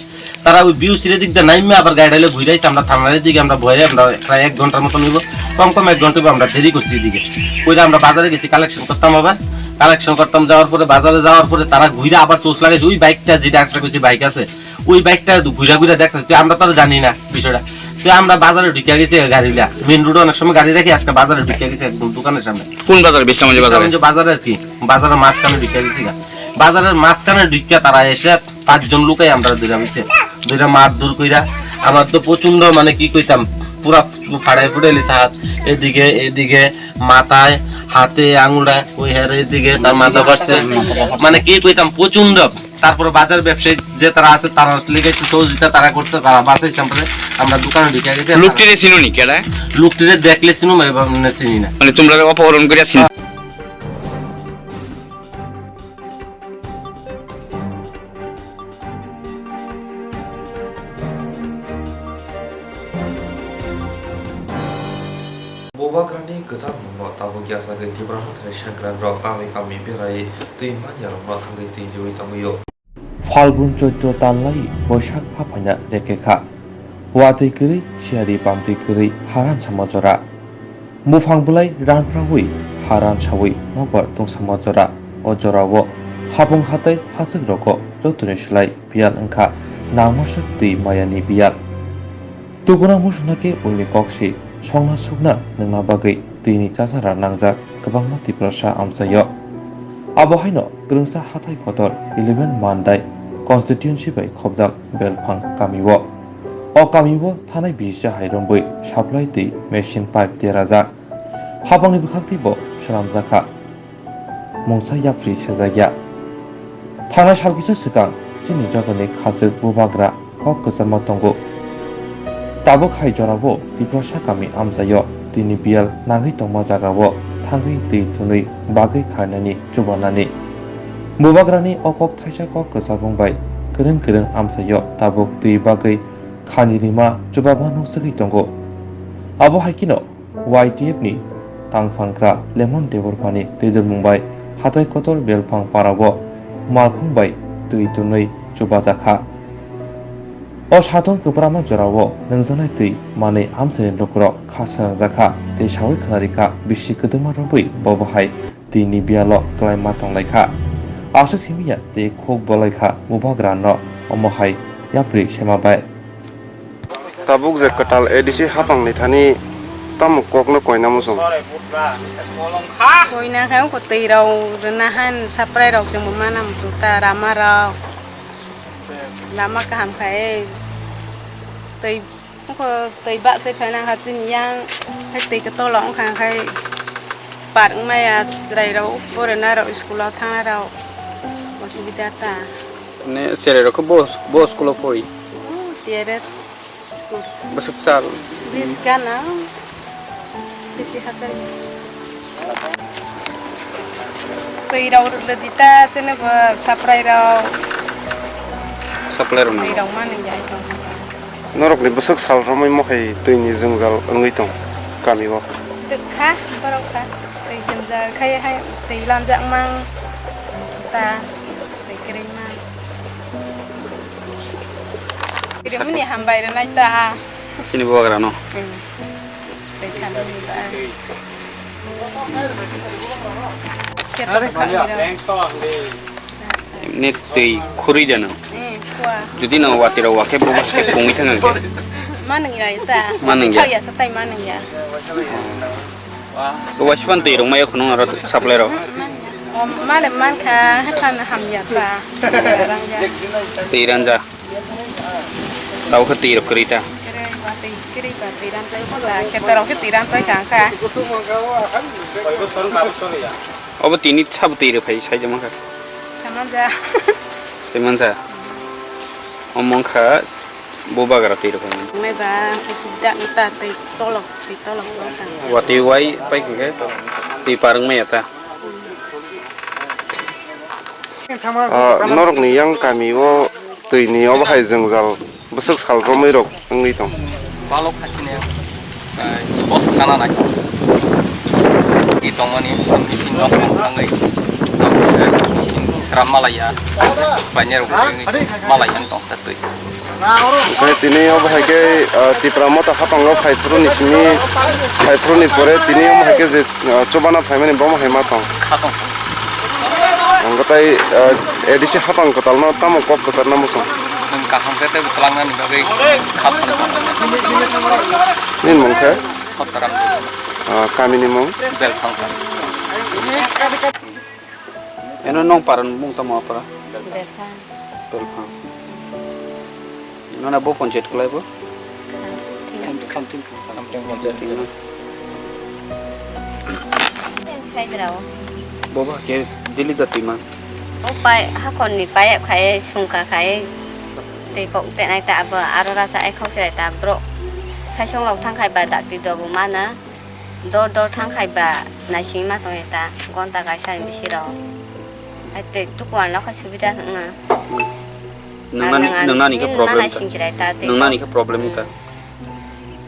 তারা ওই বিউ সিরে দিক দিয়ে নাইমে আবার গাড়িটা লিয়ে ঘুরাইছে আমরা থানার দিকে আমরা ভয়ে আমরা প্রায় 1 ঘন্টার মতো নিব কম 1 ঘন্টা আমরা দেরি করছি এদিকে কইরা আমরা বাজারে গেছি কালেকশন করতাম আবার কালেকশন করতাম, যাওয়ার পরে বাজারে যাওয়ার পরে তারা ঘুরে আবার চোষ লাগাইছে ওই বাইকটা, যেটা একটা কিছু বাইক আছে ওই বাইকটা ঘুরে ঘুরে দেখতে, আমরা তো জানি না বিষয়টা। তো আমরা বাজারে ঢুকে গেছি গাড়িটা, মেন রোডে অনেক সময় গাড়ি রাখি, আজকে বাজারে ঢুকে গেছি একদম দোকানের সামনে। কোন বাজার? বিশ্রামগঞ্জ বাজারে। বাজারে আর কি, বাজারের মাঝখানে ঢুকে গেছি। বাজারের মাঝখানে ঢুকে তারা এসে 5 জন লোকাই আমরা দুইটা মারধর কইরা, আমার তো প্রচন্ড মানে কি কইতাম পুরা ফাড়াই ফুটাইলিছে হাত, এদিকে মাথায়, হাতে, আঙুলে, ওই হার এদিকে তার মাথা পারছে, মানে কি কইতাম প্রচন্ড। তারপরে বাজার ব্যবসায়ী যে তারা আছে তারা লিগে একটু সহযোগিতা তারা করছে, তারা বাঁচাইছে। আমরা দোকানে ঢুকে গেছি। লোকটিরে চিনুনি কেডা? লোকটিরে দেখলে চিনুম, এবার চিনি না। মানে তোমরা অপহরণ করিয়া চিনো? Bobagrani gazan mama tabu gyasa ge tibrama thre shankran ro kami berai tui manya ma khangai ti joi tamuyo ফাল্গুন চৈত্র তাল্লাই বৈশাখ ফাফাইনা রেখেখা ওয়াতৈ করি শিয়ারি পামতৈ করি হারান সামজরা মুফাং বুলাই রানফ্রাউই হারান সাউই নবার তং সামজরা অজরাও হাবং হাতাই হাসক রক যতনে সেলাই বিয়াল ওংখা নামসক তৈ মায়ানি বিয়াল তুগুনা मुसुनाके उननि कक्सि संना सुगना नोंना बागै दैनि चासारा नांजाक गोबांमा तिब्रासा आमसायो आबहायनो ग्रोंसा हाथाय खतर 11 मानदाय कन्स्टिट्युएन्सि बाय खबजाक बेलफां गामिवो अ गामिवो थानाय बिसा हायरंबै साप्लाय दै मेसिन पाइप देराजा हाबांनि बिखाक्तिबो सलामजाखा मुंसा याफ्रि सेजाया थांनाय सालगिसो सिगां जिनि जतनि खाजोक बुबाग्रा कक gossamer दंगो Tabuk hai jorabo tibrasa kami amsayo tini bial nangai tongma jagawo thangai tei tunui bagai kharnani chubanani mubagrani okok thaisa kok kesabung bai kereng amsayo tabuk tei bagai khanirima chubaba nusagi tongo abo haikino YTF ni tangfangkra lemon deborphani teidel mumbai hatai kotor belphang parabo malkhung bai tei tunui chubajaka O saton kebrama jorao nengjanai tei manei amsani lokro khasa jaka tei sawi khanarika bisi kedema roboi bobahai tini bialo klai matong laika asuk simia tei khok bolaika mubagrano omohai yapri semabai tabuk je katal edisi hapang ni thani tam kokno koina musong koina khau ko tei rau renahan saprai rau jeng manam tuta rama rau lama kaham khai tây bạ xây phải năng hạt sinh yang hay tây cái to lỏng khang hay bạn mai à đầy đâu bố rồi na rồi school lao thang đâu mà sinh viên ta nè xe rồi có bố school phơi tiệt school bố sắp sal bis kan nào bis hạt đây tây đâu rồi đi ta thế nên là supply đâu tây đâu mà nên vậy thôi norok ni besok sal ramai mo hai tuini jungjal angai tong kami wa tự khá barok khá tây hiện giờ khai hay tây làm dạng mang ta tây kering mang kering ini hambai dan naik ta sini bawa kerana tây khăn ini ta ini tei khuri jana jadi na watira wake bawa ke pungi tangan ke mana ngira ta mana ngira ya satai mana ya so waspan tei rong mai khono aro supply ro malam man kha kan ham ya ta tei ranja tau ke tei ro kerita kiri pa tei ran tai la ke taro ke tei ran tai kha kha अब तिनी सब तै रो भाइ साइजमा खा Samanja. Samanja. Omong kha boba gara tei ro भाइ Mai ba usida nta tei tolok ta. Wati wai pai ke tei parang mai ata. norok ni yang kami wo tuini ob hai jungjal besok sal romai rok angai tong Balok khachine bos kana na itongani mesin los mangai kram malaya banyak malaya tong tatui kai tini ob hai ke tipramo ta hapang lo khai pruni pore tini ob hai ke je chobana phaimani bom hai ma tong khatong tai edisi hapang kotal no tamo kok kotar namo song जों गाहामखौ दै बुथलांनानै बागै खालामनो nin mong kha सत्तराम kami ni mong बेलफां Eno nong paran mung tamo para. Belfang. Nona bo konjet kulai bo. kamting konjet Sai draw. Boba ke dili datima. Opai hakon ni pai khai sungka khai te kok te nai ta ba arora sa ai khok sai ta bro. Sai song lok thang khai ba da ti do bu mana. Do thang khai ba nai sing ma to ta gon ta ga sai mi siro. Ai te tu kwan lo kha subida nga. Nang nani ke problem. Nai sing jirai ta te. Nang nani ke problem ka.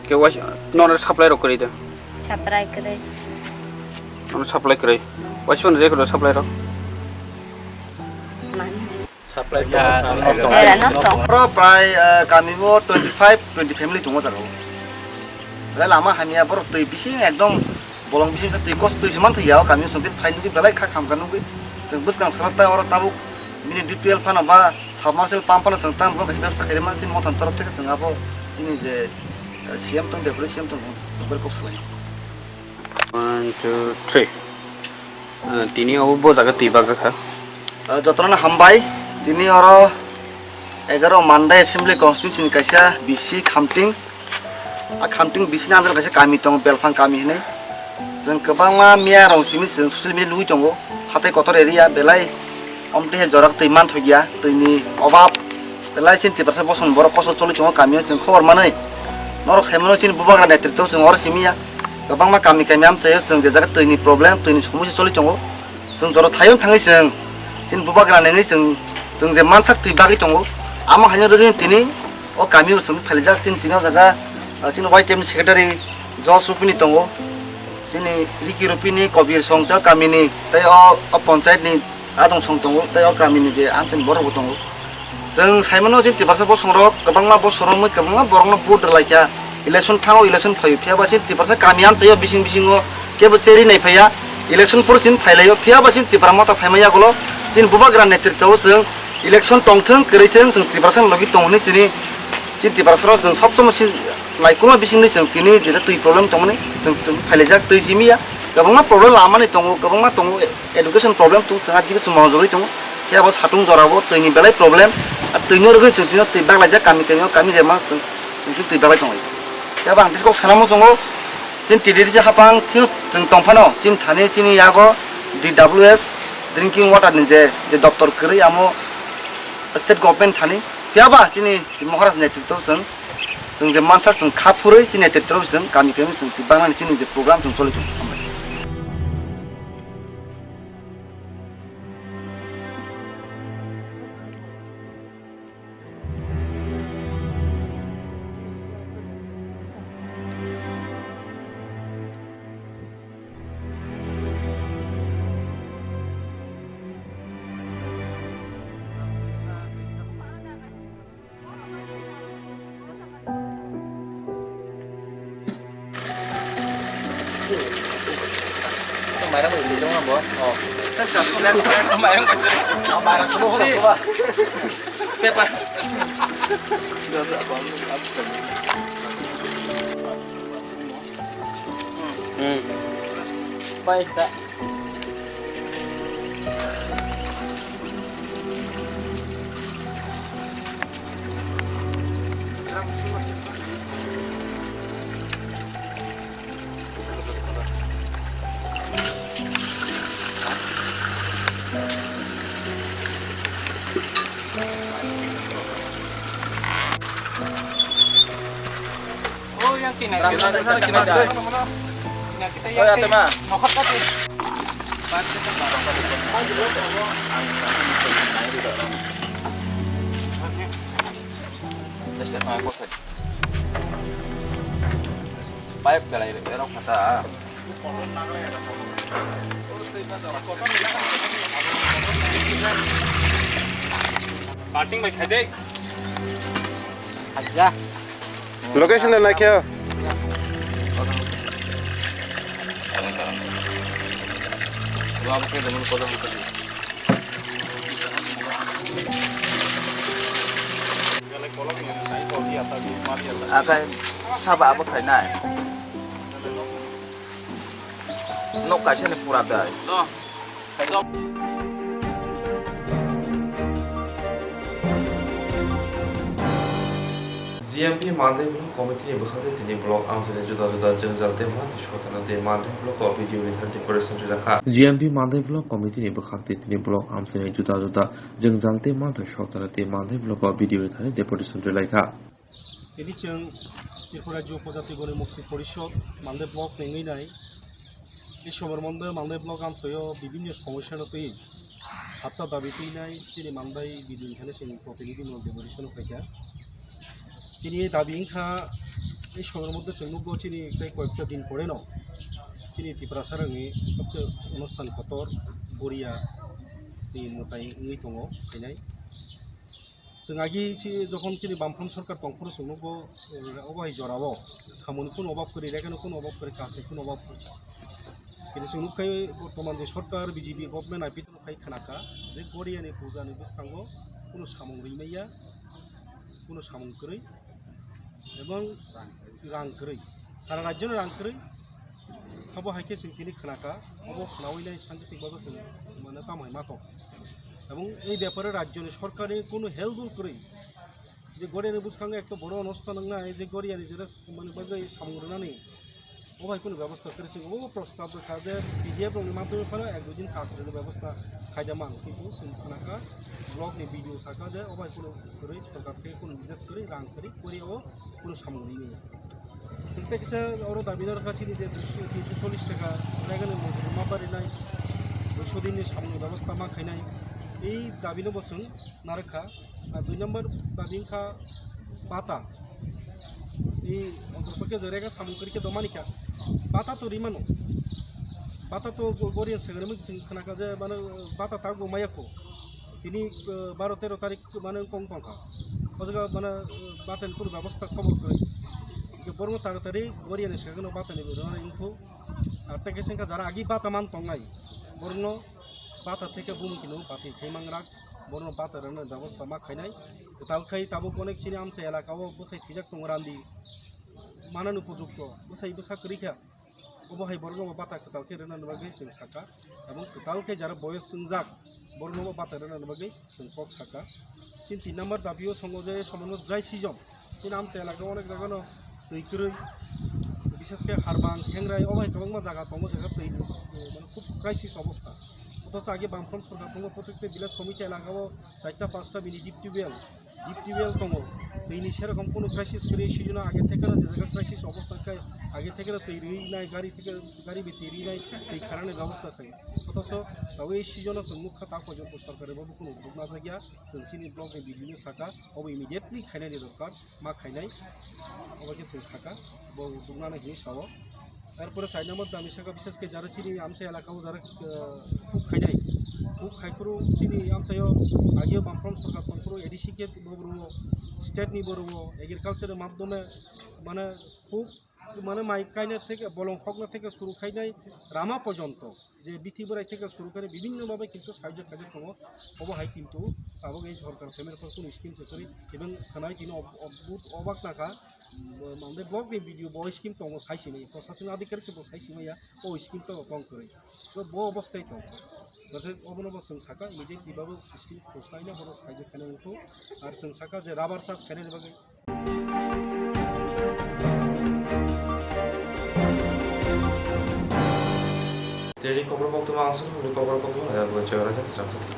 Ke was nona supply ro kori da. Saprai kre. Nona supply kori. Was pun je ko supply ro. supply Pro prai kami bo 20 family tungo jago. Lama hamia bor tei bisi ekdom bolong bisi tei kos tei seman tei yao kami sentin fain bi belai kha kham kanu bi seng bus kang salata ora tabuk mini D12 fana ba submersible pump fana seng tam bo kasi ব্যবসা khire man tin motan taraf theke seng abo sini je siam tong de siam tong ber kok salai 1 2 3 tini au bo jaga tibak jakha jotrona hambai tini oro 11 Manda Assembly Constitution kaisa bisi khamting khamting bisi na andar kaisa kami tong belfang kami hne जों गोबांमा मिया रं सिमि जों social media लुइ दंगो हाथाय cutter area बेलाय अमते जरक दैमान थगिया दैनि अभाब बेलाय 70% बसन बर कसो चलि दंगो गामियाव जों खबर मानै नरक साइमनो चिन बुबाग्रा नेतृत्व जों अर सिमिया गोबांमा गामि गामि आम चायो जों जे जागा दैनि प्रब्लेम दैनि समस्या चलि दंगो जों जर थायम थाङै जों चिन बुबाग्रा नेङै जों जे मानसाक दै बागै दंगो आमा हानि रगै तिनि अ गामियाव जों फालिजाक चिन तिनाव जागा चिन वाइटेम सेक्रेटारि ज सुपिनि दंगो sini Riki Rupini Kobir Song ta kami ni tai o panchayat ni adong song tongo tai o kami ni je amten borok tongo जों साइमनो जे तिबारसा बसंरक गोबांमा बसरमै गोबांमा बरंनो बुद लाइखा इलेक्शन थाङो इलेक्शन फैयो फियाबासिन तिबारसा गामियाम चायो बिसिं बिसिङो केबो चेरि नै फैया इलेक्शन फुरसिन फाइलायो फियाबासिन तिबारा मता फाइमाया गलो जिन बुबाग्रा नेतृत्वआव जों इलेक्शन टंथों करिथों जों तिबारसा लगि टंगनि सिनि जिन तिबारसा जों सब समसिन लाइकुमा बिसिंनि जों तिनि जे दै प्रब्लेम टंगनि जों फाइलायजाक दै जिमिया गोबांमा प्रब्लेम लामानि टंगो गोबांमा टंगो एडुकेशन प्रब्लेम टं जोंहा दिगो तुमाव जरै टंगो फियाबो साथुं जराबो दैनि बेलाय प्रब्लेम दैनो रगै जों दिनो दै बांलायजाक गामि जेमा जों दै बांलाय टंगो याबा आं दिसखौ सानामो जोङो जिन टिडिडि जे हापां थिं जों टंफानो जिन थाने चिनि यागो DWS ड्रिंकिं वाटार नि जे दप्तर करै आमो स्टेट गभर्नमेन्ट थाने फियाबा चिनि महाराज नेतृत्व जों जे मानसाक जों खाफुरै चिनि नेतृत्व जों गामि जों बांलानि चिनि जे प्रग्राम जों सलिथु Mày đang bị trong lòng bố. Tất cả mày đang có sự. Mày đang có sự. Kẹp à. Giờ sợ bóng. Bay đã. Baik belai erok mata. Parting baik hade. Aja. Location dan naiknya. Gua pakai dengan kodam tadi. akan saba apa khainai nok kaisa ni pura dai GMP মানধাই block কমিটিनि বখাতে তিনি block आंसोलनि जुदा जुदा जोंजालते मानथि सरकारनि मानधाय block video रिथारथि परिसंख्रि राखा GMP মানধাই block কমিটিनि বখাতে তিনি ব্লক आंसोलनि जुदा जुदा जोंजालते मानथि सरकारनि मानधाय ब्लक भिडिअ रिथारथि परिसंख्रि लायखा তিনি जों ত্রিপুরা রাজ্য উপজাতি গণ মুক্তি পরিষদ মালদে ব্লক নেঙিনাই এই সময়ের মধ্যে মালদে ব্লক আঞ্চলিক বিভিন্ন সমস্যার তৈ সাতটা দাবি তৈনাই তিনি মালদাই বিদিন খানে जों প্রতিনিধি ডেপুটেশন ফেকা তিনি এই দাবি ইংখা এই সময়ের মধ্যে जों नुगो তিনি কয়েকটা দিন পরে ন তিনি ত্রিপুরা সারাङि সবচেয়ে অনুষ্ঠান ফতর বরিয়া এই মতাই ङै दङ फैनाय जों आगि যখন তিনি বামফ্রন্ট সরকার তংফোর जों नुगो अबाय जराव खामानिखौ अभाब करि रेखानिखौ अभाब करि काखैखौ अभाब কিন্তু जों नुखाय बर्तमान जे सरकार बिजेपि गभर्नमेन्ट आइपि नुखाय खोनाखा जे बरियानि फौजानि बिस्कांगो কোনো सामं रैमाया কোনো सामं करै এবং রাং करै সারা রাজ্যের রাং करै খাবো হাইকে जों তিনি खोनाखा অব খানাওইলাই সাংকেতিকভাবে जों মানে কামাই মাতো এবং এই ব্যাপারে রাজ্যের সরকারে কোনো হেল্প করি যে গড়িয়ানি বুঝখাঙ্গে একটা বড় অনুষ্ঠান নাই যে গড়িয়ানি যেটা মানে বাগে সামগ্রী ওভাই কোনো ব্যবস্থা করেছে ও প্রস্তাব দেখা যে পিডিএফ রঙের মাধ্যমে ফেলা এক দুদিন কাজের ব্যবস্থা খাইদা মান কিন্তু খানাকা ব্লকনি ভিডিও থাকা যে ওভাই কোনো করে সরকার থেকে কোনো নির্দেশ করে রাং করে ও কোনো সামগ্রী নেই সেটা কিছু ওরা দাবিদার কাছে যে 340 টাকা জায়গায় মা বাড়ি নাই 200 দিনের সামগ্রী ব্যবস্থা মা খাই নাই এই দাবিনো বসুন নারখা আর 2 নম্বর দাবিংখা পাতা এই অন্তর্পক্ষে জরেগা সামগ্রীকে দমানিকা পাতা তো রিমানো পাতা তো গরিয়া সেগরে जों खोनाखा যে মানে পাতা তাগো মায়াকো তিনি 12-13 তারিখ মানে কম তংখা অজগা মানে বাতেন কোনো ব্যবস্থা খবর করে বরং তাড়াতাড়ি গরিয়ানি সেগনো বাতানি বেরোনা ইনফো আর থেকে সেঙ্কা যারা আগি বাতা মান তংনাই বরং बाता থেকে बुम किनो बाति थैमां राग बरन बातारनो व्यवस्था मा खाइनाय तालखाय ताबो अनेक सिनि आमसा एलाकाओ बसाय थिजाक दङ रान्दि मानन उपयुक्त बसाय बसा करिखा अबहाय बरन बाता तालखाय रनन बागै जों साका এবং तालखाय যারা বয়স संजाक बरन बाता रनन बागै जों पक साका 3 নম্বর दाबियो संग जे समन ड्राई सिजन सिनि आमसा एलाकाओ अनेक जागानो दैकरै বিশেষ করে হারবাং খেংরাই অবহাय गोबां জায়গা दङ जायगा दै মানে খুব ক্রাইসিস অবস্থা অথচ আগে বামফ্রন্ট সরকার দङ প্রত্যেকটা ভিলেজ কমিটি এলাকাও 4টা-5টা মিনি ডিপ টিউবওয়েল দङ दैनि সেরকম কোনো ক্রাইসিস করে সিজন আগে থেকে যে জায়গা ক্রাইসিস অবস্থায় আগে থেকে তৈরি নাই গাড়ি তৈরি নাই এই কারণে ব্যবস্থা থাকে অথচ তাও এই সিজনে जों মুখ্য তা পর্যন্ত সরকারের বাবু কোনো উদ্যোগ না জায়গা जों চিনি ব্লকে বিভিন্ন শাখা অব ইমিডিয়েটলি খাইনাयनि দরকার মা খাইনাय অবকে जों শাখা উদ্যোগ না নাকি সাও তারপরে 4 নম্বর দামি শাখা বিশেষ করে যারা চিনি আমসা এলাকাও যারা খুব খাইনাय খুব খাইখরু চিনি আমসায় আগে বামফ্রন্ট সরকার তংফোর এডিসিকে বরুও স্টেটনি বরুও এগ্রিকালচারের মাধ্যমে মানে খুব মানে মাই কাইনা থেকে বলং হকনা থেকে শুরু খাইনাय রামা পর্যন্ত যে বিথি বরাই থেকে শুরু করে বিভিন্নভাবে কিন্তু সাহায্য কাজে দङ অবহায় কিন্তু তাবো এই সরকার ফেমের পর কোন স্কিম চাকরি এবং খানায় তিনি অদ্ভুত অবাক নাকা আমাদের ব্লক নি ভিডিও বয় স্কিম দङ সাইসিমাই প্রশাসন আধিকারিক সব সাইসিমাইয়া ও স্কিম তো দং করে তো ব অবস্থায় দङ मासे अबनबो जों साका इमिडिएट दिबाबो स्किम खसायना बर साइड खानायखौ आरो जों साका जे राबार चार्ज खानायनि बागै Jadi Kokborok Koktwma langsung di Kokborok Koktwma ya buat cewek aja Swrangchati.